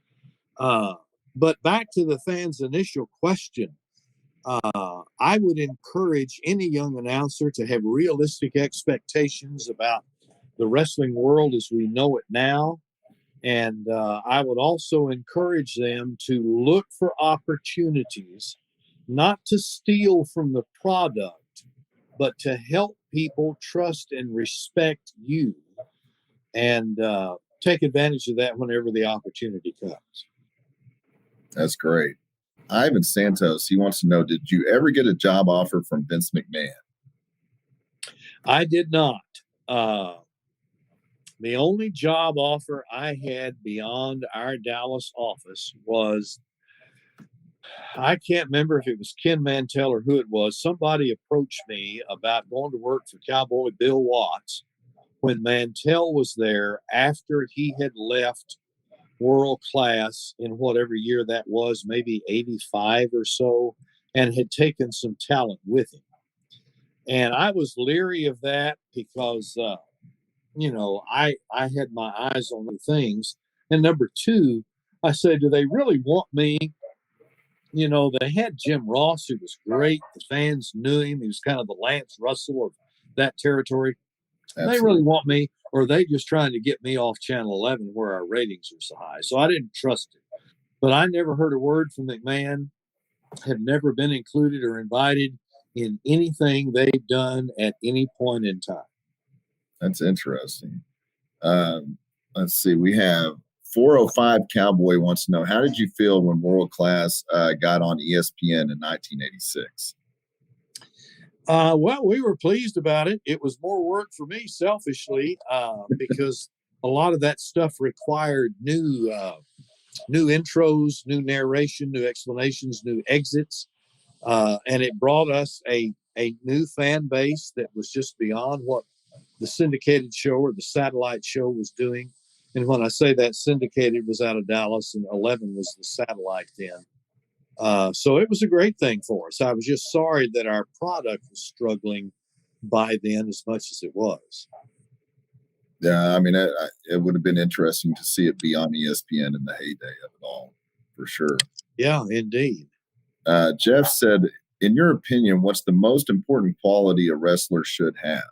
But back to the fan's initial question, I would encourage any young announcer to have realistic expectations about the wrestling world as we know it now. And I would also encourage them to look for opportunities, not to steal from the product, but to help people trust and respect you, and take advantage of that whenever the opportunity comes. That's great. Ivan Santos, he wants to know, did you ever get a job offer from Vince McMahon? I did not. The only job offer I had beyond our Dallas office was, I can't remember if it was Ken Mantell or who it was. Somebody approached me about going to work for Cowboy Bill Watts when Mantell was there after he had left World Class in whatever year that was, maybe 85 or so, and had taken some talent with him. And I was leery of that because, I had my eyes on the things. And number two, I said, do they really want me? They had Jim Ross, who was great. The fans knew him. He was kind of the Lance Russell of that territory. Absolutely. They really want me, or are they just trying to get me off Channel 11 where our ratings are so high? So I didn't trust it. But I never heard a word from McMahon, have never been included or invited in anything they've done at any point in time. That's interesting. Let's see. We have 405 Cowboy wants to know, how did you feel when World Class got on ESPN in 1986? Well, we were pleased about it. It was more work for me selfishly because a lot of that stuff required new intros, new narration, new explanations, new exits. And it brought us a new fan base that was just beyond what the syndicated show or the satellite show was doing. And when I say that, syndicated was out of Dallas and 11 was the satellite then. So it was a great thing for us. I was just sorry that our product was struggling by then as much as it was. Yeah, I mean, it would have been interesting to see it be on ESPN in the heyday of it all, for sure. Yeah, indeed. Jeff said, in your opinion, what's the most important quality a wrestler should have?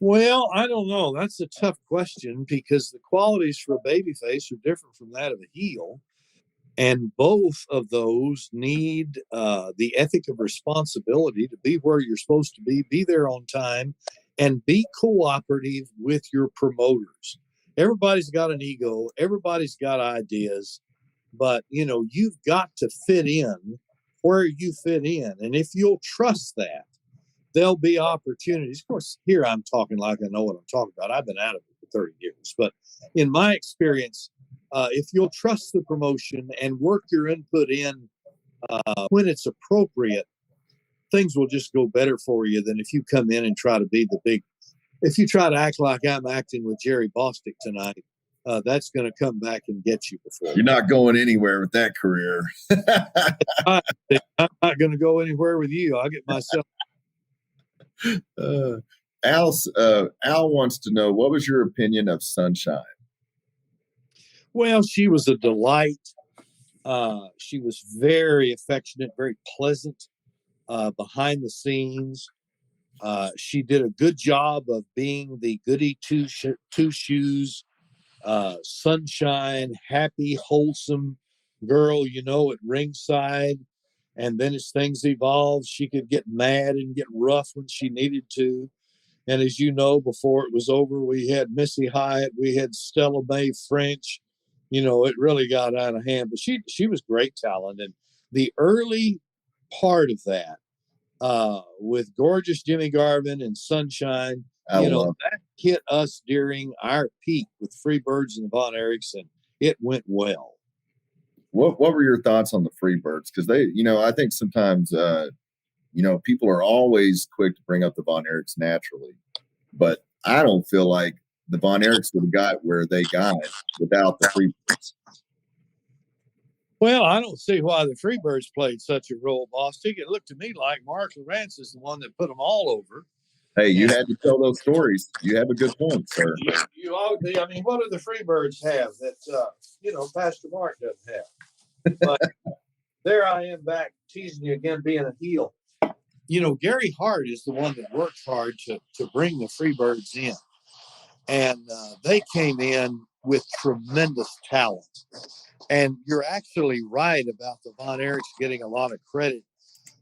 Well, I don't know. That's a tough question because the qualities for a babyface are different from that of a heel. And both of those need the ethic of responsibility to be where you're supposed to be there on time, and be cooperative with your promoters. Everybody's got an ego, everybody's got ideas, but you've got to fit in where you fit in. And if you'll trust that, there'll be opportunities. Of course, here I'm talking like I know what I'm talking about. I've been out of it for 30 years. But in my experience, if you'll trust the promotion and work your input in when it's appropriate, things will just go better for you than if you come in and try to be the big. If you try to act like I'm acting with Jerry Bostic tonight, that's going to come back and get you before. You're not going anywhere with that career. I'm not going to go anywhere with you. I'll get myself. Al wants to know, what was your opinion of Sunshine? Well, she was a delight. She was very affectionate, very pleasant behind the scenes. She did a good job of being the goody two shoes, sunshine, happy, wholesome girl, at ringside. And then as things evolved, she could get mad and get rough when she needed to. And as you know, before it was over, we had Missy Hyatt, we had Stella Mae French. It really got out of hand. But she was great talent. And the early part of that, with gorgeous Jimmy Garvin and Sunshine, that hit us during our peak with Freebirds and Von Erichs, and it went well. What were your thoughts on the Freebirds? Because they, I think sometimes, people are always quick to bring up the Von Erichs naturally, but I don't feel like the Von Erichs would have got where they got without the Freebirds. Well, I don't see why the Freebirds played such a role, Bostic. It looked to me like Marc Lowrance is the one that put them all over. Hey, you had to tell those stories. You have a good point, sir. You ought to be. I mean, what do the Freebirds have that, Pastor Mark doesn't have? But there I am back teasing you again, being a heel. Gary Hart is the one that worked hard to bring the Freebirds in. And they came in with tremendous talent. And you're actually right about the Von Erichs getting a lot of credit.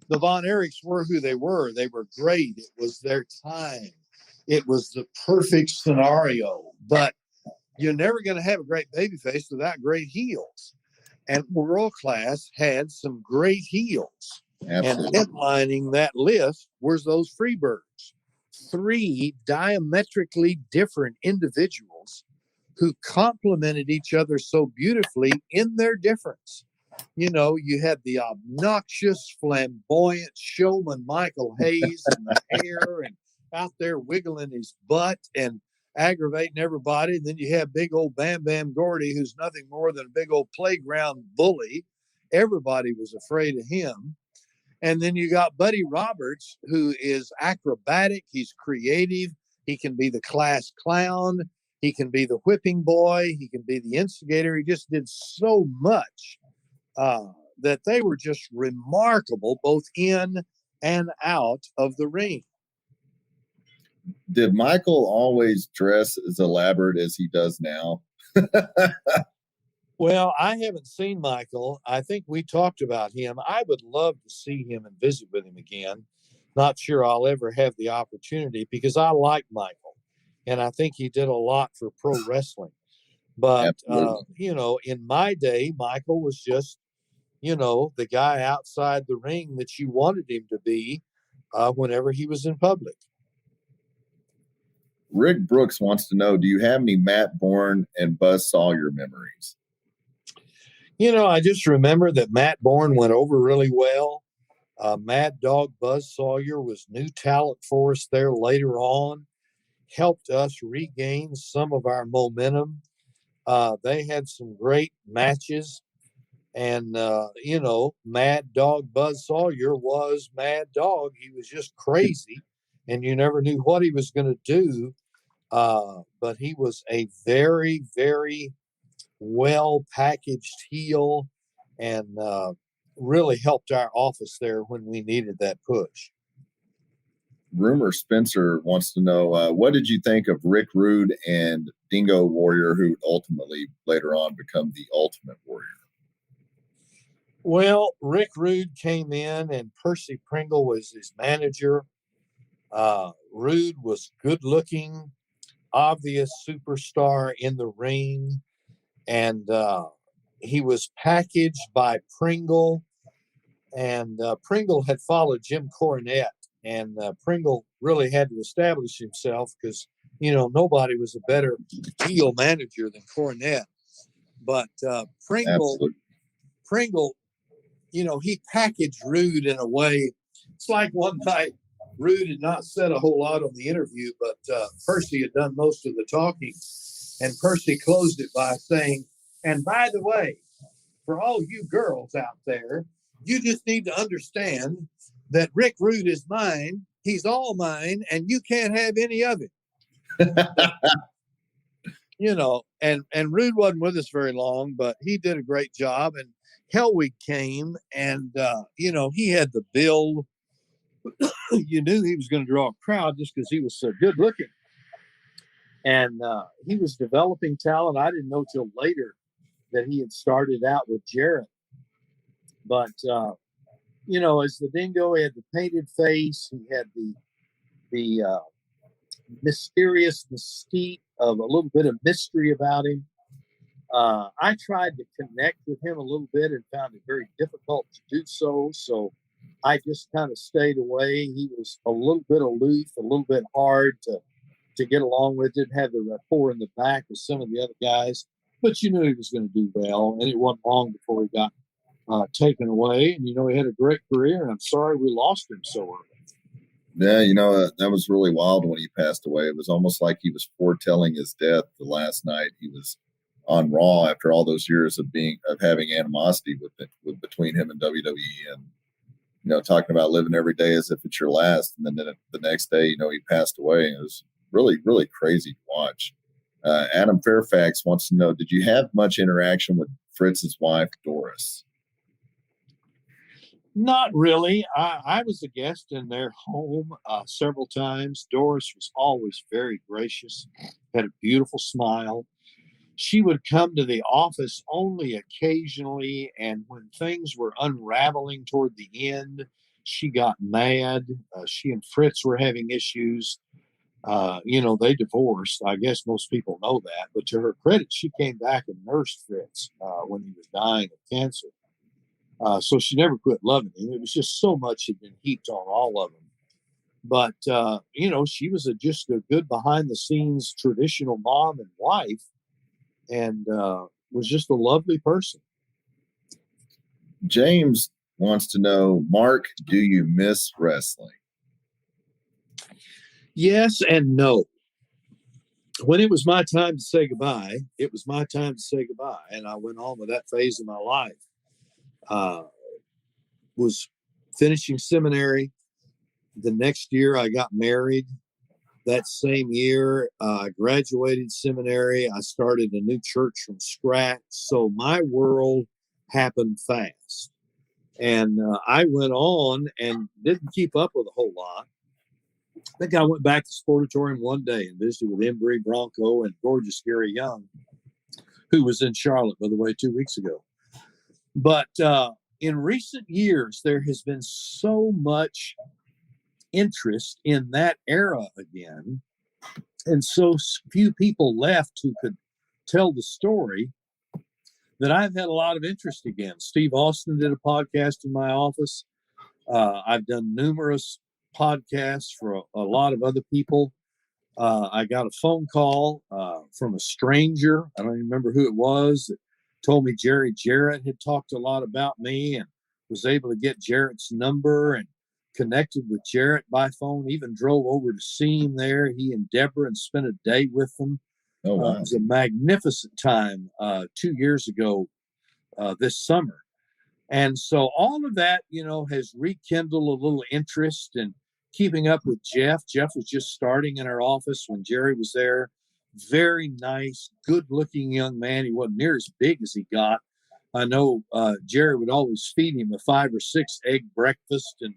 The Von Erichs were who they were. They were great. It was their time. It was the perfect scenario. But you're never going to have a great babyface without great heels. And World Class had some great heels. Absolutely. And headlining that list was those Freebirds. 3 diametrically different individuals who complemented each other so beautifully in their difference. You had the obnoxious, flamboyant showman Michael Hayes and the hair and out there wiggling his butt and aggravating everybody. And then you have big old Bam Bam Gordy, who's nothing more than a big old playground bully. Everybody was afraid of him. And then you got Buddy Roberts, who is acrobatic. He's creative. He can be the class clown. He can be the whipping boy. He can be the instigator. He just did so much that they were just remarkable, both in and out of the ring. Did Michael always dress as elaborate as he does now? Well, I haven't seen Michael. I think we talked about him. I would love to see him and visit with him again. Not sure I'll ever have the opportunity because I like Michael. And I think he did a lot for pro wrestling. But, in my day, Michael was just the guy outside the ring that you wanted him to be whenever he was in public. Rick Brooks wants to know, do you have any Matt Bourne and Buzz Sawyer memories? I just remember that Matt Bourne went over really well. Mad Dog Buzz Sawyer was new talent for us there later on, helped us regain some of our momentum. They had some great matches. And, Mad Dog Buzz Sawyer was Mad Dog. He was just crazy, and you never knew what he was going to do. But he was a very, very well packaged heel, and really helped our office there when we needed that push. Rumor Spencer wants to know, what did you think of Rick Rude and Dingo Warrior, who would ultimately later on become the Ultimate Warrior? Well, Rick Rude came in and Percy Pringle was his manager. Rude was good looking, obvious superstar in the ring. And he was packaged by Pringle. And Pringle had followed Jim Cornette. And Pringle really had to establish himself because, nobody was a better heel manager than Cornette. But Pringle, he packaged Rude in a way. It's like one night, Rude had not said a whole lot on the interview, but Percy had done most of the talking. And Percy closed it by saying, and by the way, for all you girls out there, you just need to understand that Rick Rude is mine. He's all mine, and you can't have any of it. And Rude wasn't with us very long, but he did a great job. And Hell Week came, and, he had the build. You knew he was going to draw a crowd just because he was so good looking. And he was developing talent. I didn't know till later that he had started out with Jarrett. But, as the Dingo, he had the painted face. He had the mysterious mystique of a little bit of mystery about him. I tried to connect with him a little bit and found it very difficult to do so. So I just kind of stayed away. He was a little bit aloof, a little bit hard to get along with. Didn't have the rapport in the back with some of the other guys, but you knew he was going to do well. And it wasn't long before he got taken away. And, he had a great career, and I'm sorry we lost him so early. Yeah, that was really wild when he passed away. It was almost like he was foretelling his death the last night he was on Raw after all those years of having animosity with between him and WWE, and talking about living every day as if it's your last. And then the next day, he passed away. It was really, really crazy to watch. Adam Fairfax wants to know, did you have much interaction with Fritz's wife, Doris? Not really. I was a guest in their home several times. Doris was always very gracious, had a beautiful smile. She would come to the office only occasionally, and when things were unraveling toward the end, she got mad. She and Fritz were having issues. They divorced. I guess most people know that. But to her credit, she came back and nursed Fritz when he was dying of cancer. So she never quit loving him. It was just so much had been heaped on all of them. But, she was just a good behind-the-scenes traditional mom and wife, and was just a lovely person. James wants to know, Mark, do you miss wrestling? Yes and no. When it was my time to say goodbye, it was my time to say goodbye. And I went on with that phase of my life. Was finishing seminary. The next year I got married. That same year, I graduated seminary. I started a new church from scratch. So my world happened fast. And I went on and didn't keep up with a whole lot. I think I went back to Sportatorium one day and visited with Embry Bronco and gorgeous Gary Young, who was in Charlotte, by the way, 2 weeks ago. But in recent years, there has been so much interest in that era again, and so few people left who could tell the story that I've had a lot of interest again. Steve Austin did a podcast in my office. I've done numerous podcasts for a lot of other people. I got a phone call from a stranger. I don't even remember who it was that told me Jerry Jarrett had talked a lot about me and was able to get Jarrett's number and connected with Jarrett by phone, even drove over to see him there, he and Deborah, and spent a day with them. Oh, wow. It was a magnificent time 2 years ago this summer. And so all of that, has rekindled a little interest in keeping up with Jeff. Jeff was just starting in our office when Jerry was there. Very nice, good-looking young man. He wasn't near as big as he got. I know Jerry would always feed him a 5 or 6 egg breakfast and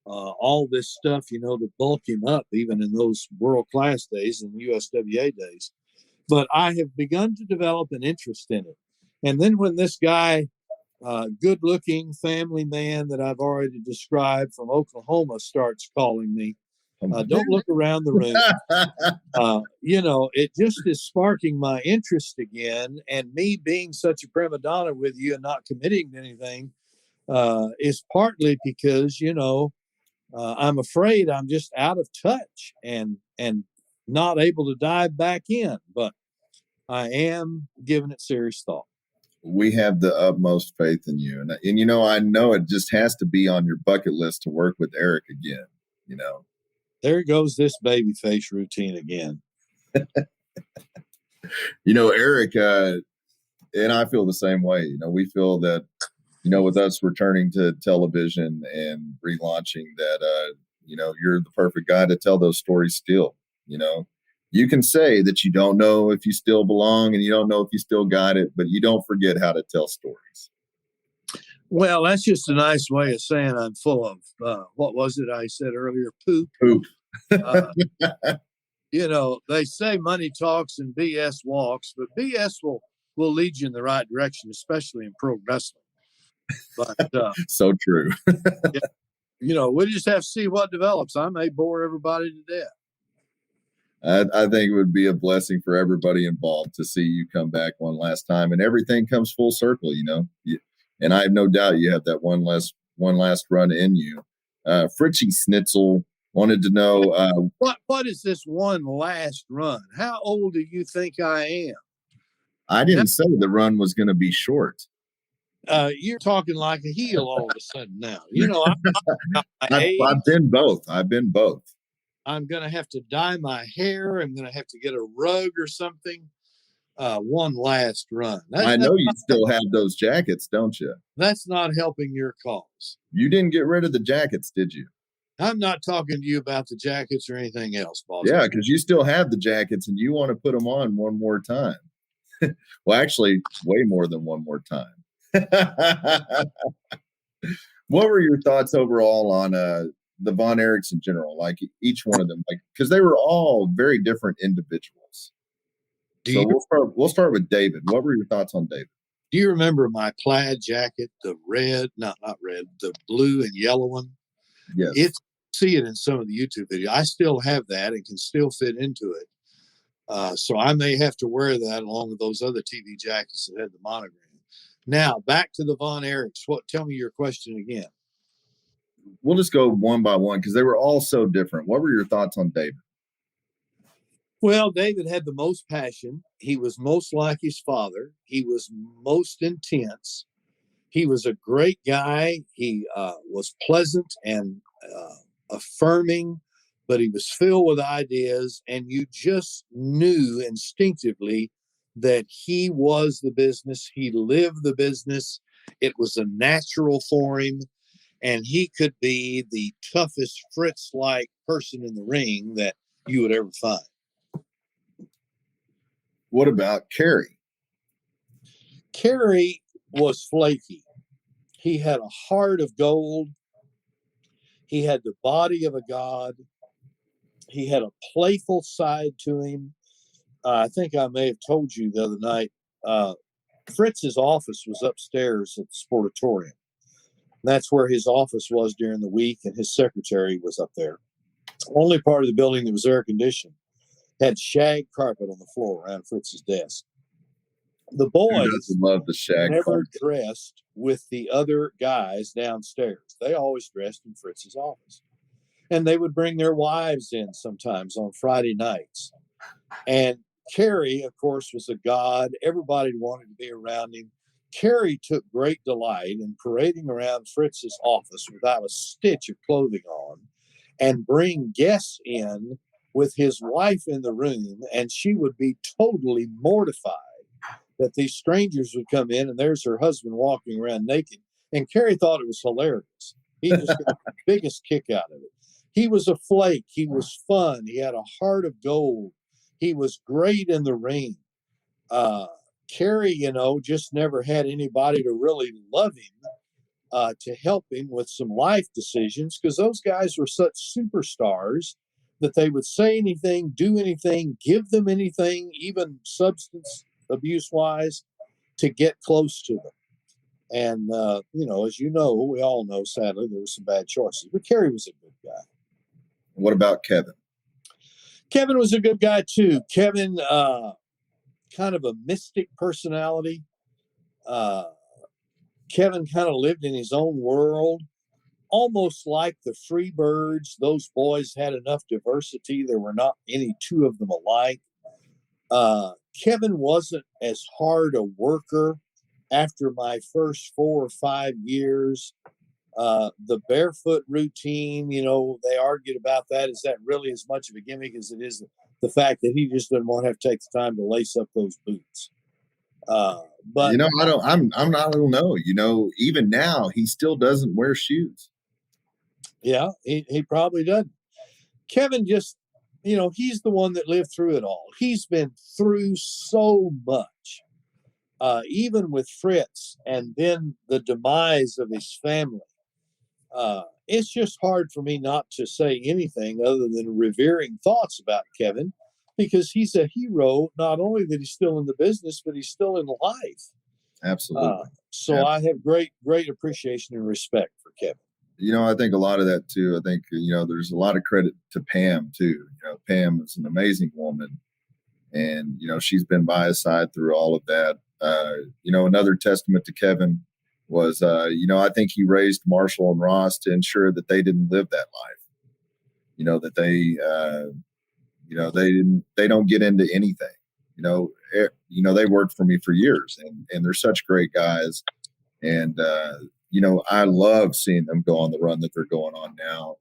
all this stuff, to bulk him up, even in those world-class days and USWA days. But I have begun to develop an interest in it. And then when this guy, good-looking family man that I've already described from Oklahoma, starts calling me, don't look around the room. It just is sparking my interest again. And me being such a prima donna with you and not committing to anything is partly because, I'm afraid I'm just out of touch and not able to dive back in. But I am giving it serious thought. We have the utmost faith in you. And I know it just has to be on your bucket list to work with Eric again, There goes this baby face routine again. Eric, and I feel the same way. We feel that, with us returning to television and relaunching that, you're the perfect guy to tell those stories still. You can say that you don't know if you still belong and you don't know if you still got it, but you don't forget how to tell stories. Well, that's just a nice way of saying I'm full of, what was it I said earlier? Poop. They say money talks and BS walks, but BS will lead you in the right direction, especially in pro wrestling. But so true. We just have to see what develops. I may bore everybody to death. I think it would be a blessing for everybody involved to see you come back one last time, and everything comes full circle. And I have no doubt you have that one last run in you. Fritchie Schnitzel wanted to know what is this one last run? How old do you think I am? I didn't say the run was going to be short. You're talking like a heel all of a sudden now. I've been both. I'm going to have to dye my hair. I'm going to have to get a rug or something. One last run. I know you still have those jackets, don't you? That's not helping your cause. You didn't get rid of the jackets, did you? I'm not talking to you about the jackets or anything else, boss. Yeah, because you still have the jackets and you want to put them on one more time. Well, actually, way more than one more time. What were your thoughts overall on the Von Erichs in general? Like each one of them, because they were all very different individuals. We'll start with David. What were your thoughts on David? Do you remember my plaid jacket, the red, not red, the blue and yellow one? Yes. See it in some of the YouTube videos. I still have that and can still fit into it. So I may have to wear that along with those other TV jackets that had the monogram. Now, back to the Von Erichs. Tell me your question again. We'll just go one by one because they were all so different. What were your thoughts on David? Well, David had the most passion. He was most like his father. He was most intense. He was a great guy. He was pleasant and affirming, but he was filled with ideas, and you just knew instinctively that he was the business. He lived the business. It was a natural for him, and he could be the toughest Fritz-like person in the ring that you would ever find. What about Kerry? Kerry was flaky. He had a heart of gold. He had the body of a god. He had a playful side to him. I think I may have told you the other night, Fritz's office was upstairs at the Sportatorium. That's where his office was during the week, and his secretary was up there. Only part of the building that was air conditioned. Had shag carpet on the floor around Fritz's desk. The Who boys doesn't love the shag never carpet? dressed with the other guys downstairs. They always dressed in Fritz's office. And they would bring their wives in sometimes on Friday nights. And Kerry, of course, was a god. Everybody wanted to be around him. Kerry took great delight in parading around Fritz's office without a stitch of clothing on and bring guests in with his wife in the room, and she would be totally mortified that these strangers would come in and there's her husband walking around naked. And Kerry thought it was hilarious. He just got the biggest kick out of it. He was a flake. He was fun. He had a heart of gold. He was great in the ring. Kerry, just never had anybody to really love him, to help him with some life decisions, because those guys were such superstars that they would say anything, do anything, give them anything, even substance abuse wise, to get close to them. And, as you know, we all know, sadly, there were some bad choices, but Kerry was a good guy. What about Kevin? Kevin was a good guy too. Kevin, kind of a mystic personality. Kevin kind of lived in his own world, almost like the Freebirds. Those boys had enough diversity. There were not any two of them alike. Kevin wasn't as hard a worker after my first 4 or 5 years. The barefoot routine, they argued about that. Is that really as much of a gimmick as it is the fact that he just doesn't want to have to take the time to lace up those boots? But I don't know. Even now he still doesn't wear shoes. Yeah, he probably doesn't. Kevin just, he's the one that lived through it all. He's been through so much, even with Fritz and then the demise of his family. It's just hard for me not to say anything other than revering thoughts about Kevin, because he's a hero, not only that he's still in the business, but he's still in life. Absolutely. So I have great appreciation and respect for Kevin. I think a lot of that too. I think, there's a lot of credit to Pam too. Pam is an amazing woman, and, she's been by his side through all of that. Another testament to Kevin was, I think he raised Marshall and Ross to ensure that they didn't live that life, that they don't get into anything. They worked for me for years, and they're such great guys. And, I love seeing them go on the run that they're going on now,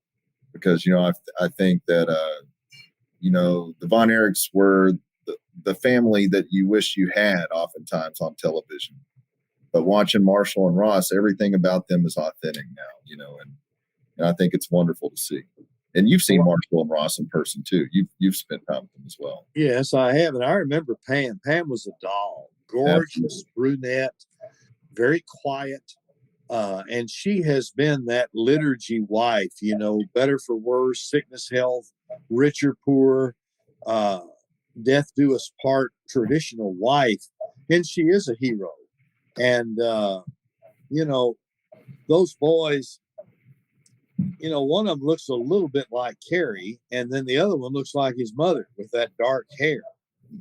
because, I think that, the Von Erichs were the family that you wish you had oftentimes on television. But watching Marshall and Ross, everything about them is authentic now, and I think it's wonderful to see. And you've seen Marshall and Ross in person too. You've spent time with them as well. Yes, I have. And I remember Pam. Pam was a doll, gorgeous, absolutely, brunette, very quiet. And she has been that liturgy wife, better for worse, sickness, health, rich or poor, death do us part, traditional wife. And she is a hero. And, those boys, one of them looks a little bit like Kerry, and then the other one looks like his mother with that dark hair.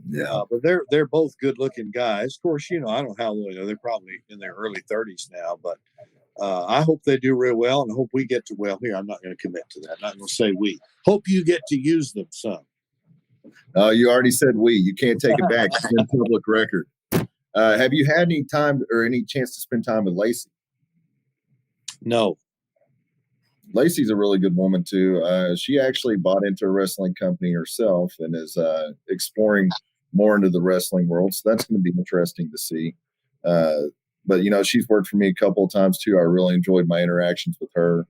Yeah. But they're both good looking guys. Of course, I don't know how old they are. They're probably in their early 30s now, but I hope they do real well, and I hope we get to, I'm not going to commit to that. I'm not going to say we. Hope you get to use them some. You already said we. You can't take it back. It's in public record. Have you had any time or any chance to spend time with Lacey? No. Lacey's a really good woman too. She actually bought into a wrestling company herself and is exploring more into the wrestling world. So that's going to be interesting to see. But she's worked for me a couple of times too. I really enjoyed my interactions with her.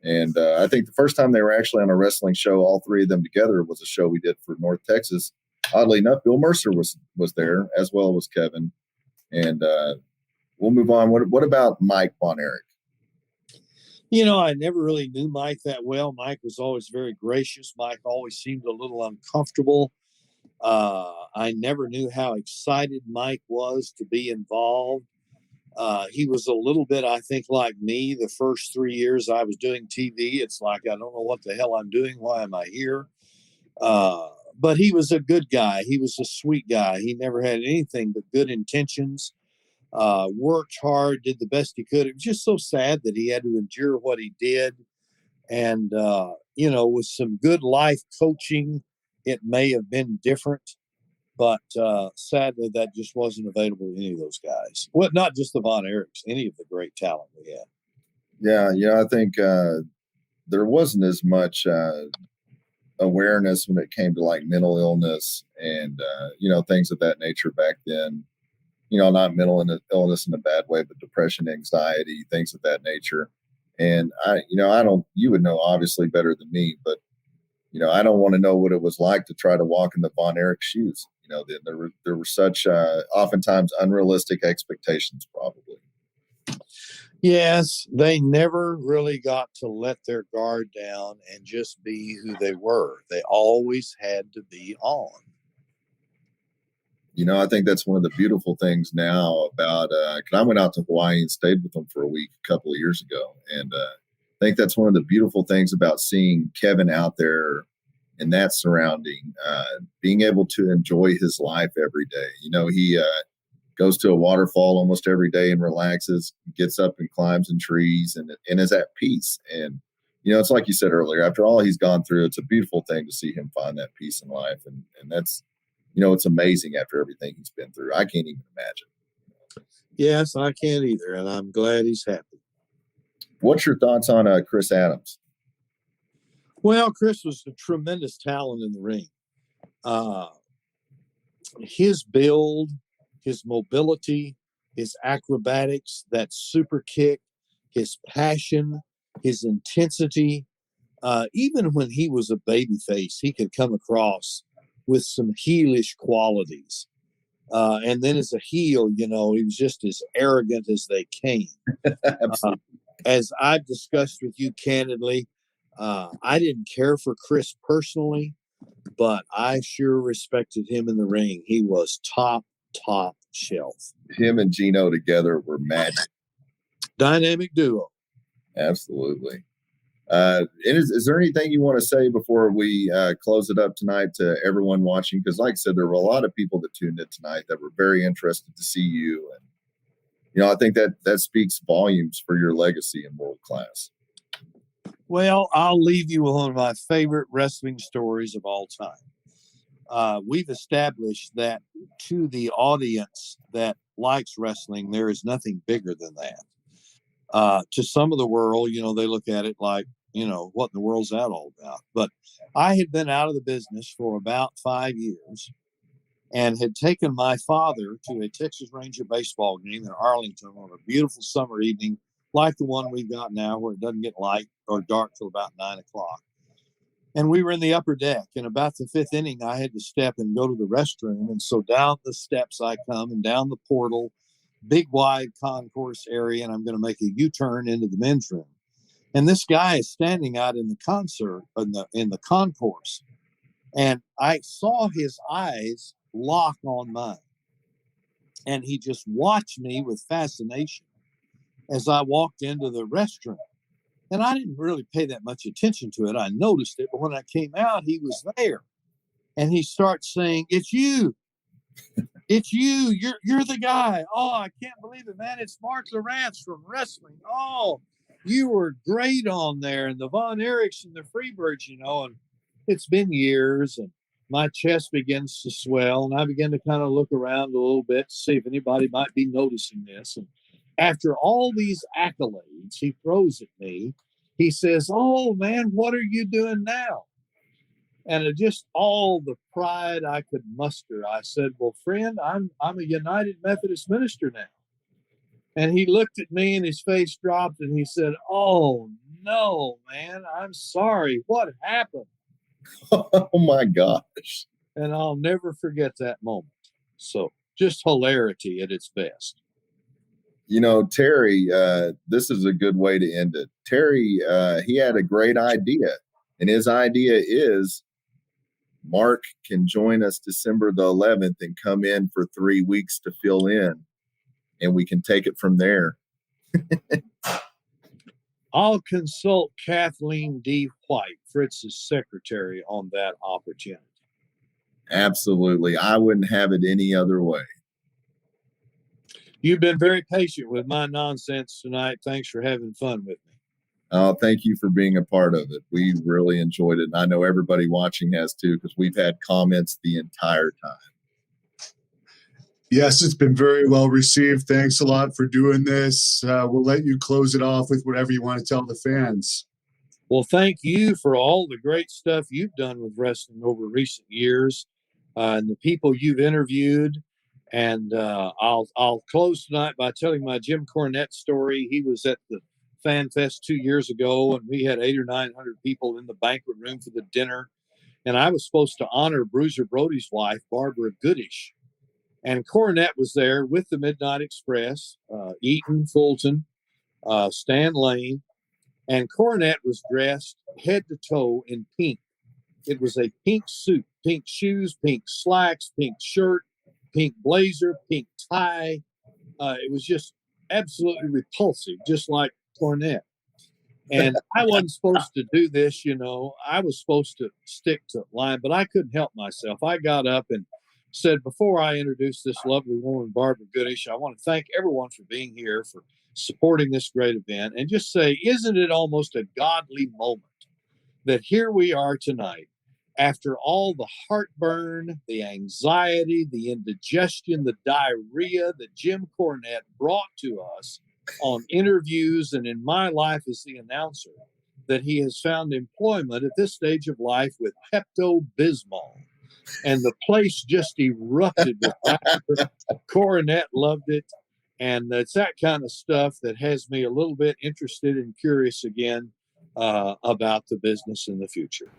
And I think the first time they were actually on a wrestling show, all three of them together, was a show we did for North Texas. Oddly enough, Bill Mercer was there, as well as Kevin. And we'll move on. What about Mike Von Erich? I never really knew Mike that well. Mike was always very gracious. Mike always seemed a little uncomfortable. I never knew how excited Mike was to be involved. He was a little bit, I think, like me. The first 3 years I was doing TV, it's like, I don't know what the hell I'm doing. Why am I here? But he was a good guy. He was a sweet guy. He never had anything but good intentions. Worked hard, did the best he could. It was just so sad that he had to endure what he did. And, with some good life coaching, it may have been different. But sadly, that just wasn't available to any of those guys. Well, not just the Von Erichs, any of the great talent we had. Yeah. I think there wasn't as much awareness when it came to like mental illness and, things of that nature back then. Not mental illness in a bad way, but depression, anxiety, things of that nature. And you would know obviously better than me, but, I don't want to know what it was like to try to walk in the Von Erich shoes. There were such oftentimes unrealistic expectations, probably. Yes, they never really got to let their guard down and just be who they were. They always had to be on. I think that's one of the beautiful things now about, cause I went out to Hawaii and stayed with them for a week a couple of years ago. And I think that's one of the beautiful things about seeing Kevin out there in that surrounding, being able to enjoy his life every day. He goes to a waterfall almost every day and relaxes, gets up and climbs in trees and is at peace. And, it's like you said earlier, after all he's gone through, it's a beautiful thing to see him find that peace in life. And that's, it's amazing after everything he's been through. I can't even imagine. Yes, I can't either. And I'm glad he's happy. What's your thoughts on Chris Adams? Well, Chris was a tremendous talent in the ring. His build, his mobility, his acrobatics, that super kick, his passion, his intensity. Even when he was a babyface, he could come across with some heelish qualities. And then as a heel, he was just as arrogant as they came. As I've discussed with you candidly, I didn't care for Chris personally, but I sure respected him in the ring. He was top shelf. Him and Gino together were magic. Dynamic duo. Absolutely. Is there anything you want to say before we close it up tonight to everyone watching? Because like I said, there were a lot of people that tuned in tonight that were very interested to see you. And, I think that speaks volumes for your legacy in world class. Well, I'll leave you with one of my favorite wrestling stories of all time. We've established that to the audience that likes wrestling, there is nothing bigger than that. To some of the world, they look at it like, what in the world's that all about? But I had been out of the business for about 5 years and had taken my father to a Texas Ranger baseball game in Arlington on a beautiful summer evening, like the one we've got now, where it doesn't get light or dark till about 9 o'clock. And we were in the upper deck. And about the fifth inning, I had to step and go to the restroom. And so down the steps I come and down the portal, big wide concourse area, and I'm going to make a U-turn into the men's room. And this guy is standing out in the concourse, and I saw his eyes lock on mine, and he just watched me with fascination as I walked into the restroom. And I didn't really pay that much attention to it. I noticed it, but when I came out, he was there, and he starts saying, "It's you. It's you. You're the guy. Oh, I can't believe it, man. It's Marc Lowrance from wrestling. Oh, you were great on there." And the Von Erichs and the Freebirds, and it's been years, and my chest begins to swell, and I begin to kind of look around a little bit to see if anybody might be noticing this. And after all these accolades he throws at me, he says, "Oh, man, what are you doing now?" And just all the pride I could muster, I said, "Well, friend, I'm a United Methodist minister now." And he looked at me and his face dropped and he said, "Oh, no, man, I'm sorry. What happened?" Oh, my gosh. And I'll never forget that moment. So just hilarity at its best. Terry, this is a good way to end it. Terry, he had a great idea. And his idea is Mark can join us December the 11th and come in for 3 weeks to fill in, and we can take it from there. I'll consult Kathleen D. White, Fritz's secretary, on that opportunity. Absolutely. I wouldn't have it any other way. You've been very patient with my nonsense tonight. Thanks for having fun with me. Thank you for being a part of it. We really enjoyed it. And I know everybody watching has too, because we've had comments the entire time. Yes, it's been very well received. Thanks a lot for doing this. We'll let you close it off with whatever you want to tell the fans. Well, thank you for all the great stuff you've done with wrestling over recent years, and the people you've interviewed. And I'll close tonight by telling my Jim Cornette story. He was at the Fan Fest 2 years ago, and we had 800 or 900 people in the banquet room for the dinner. And I was supposed to honor Bruiser Brody's wife, Barbara Goodish. And Cornette was there with the Midnight Express, Eaton, Fulton, Stan Lane. And Cornette was dressed head to toe in pink. It was a pink suit, pink shoes, pink slacks, pink shirt, pink blazer, pink tie. It was just absolutely repulsive, just like Cornette. And I wasn't supposed to do this, you know. I was supposed to stick to line, but I couldn't help myself. I got up and said, before I introduce this lovely woman, Barbara Goodish, I want to thank everyone for being here, for supporting this great event, and just say, isn't it almost a godly moment that here we are tonight, after all the heartburn, the anxiety, the indigestion, the diarrhea that Jim Cornette brought to us on interviews and in my life as the announcer, that he has found employment at this stage of life with Pepto-Bismol. And the place just erupted with laughter. Cornette loved it. And it's that kind of stuff that has me a little bit interested and curious again about the business in the future.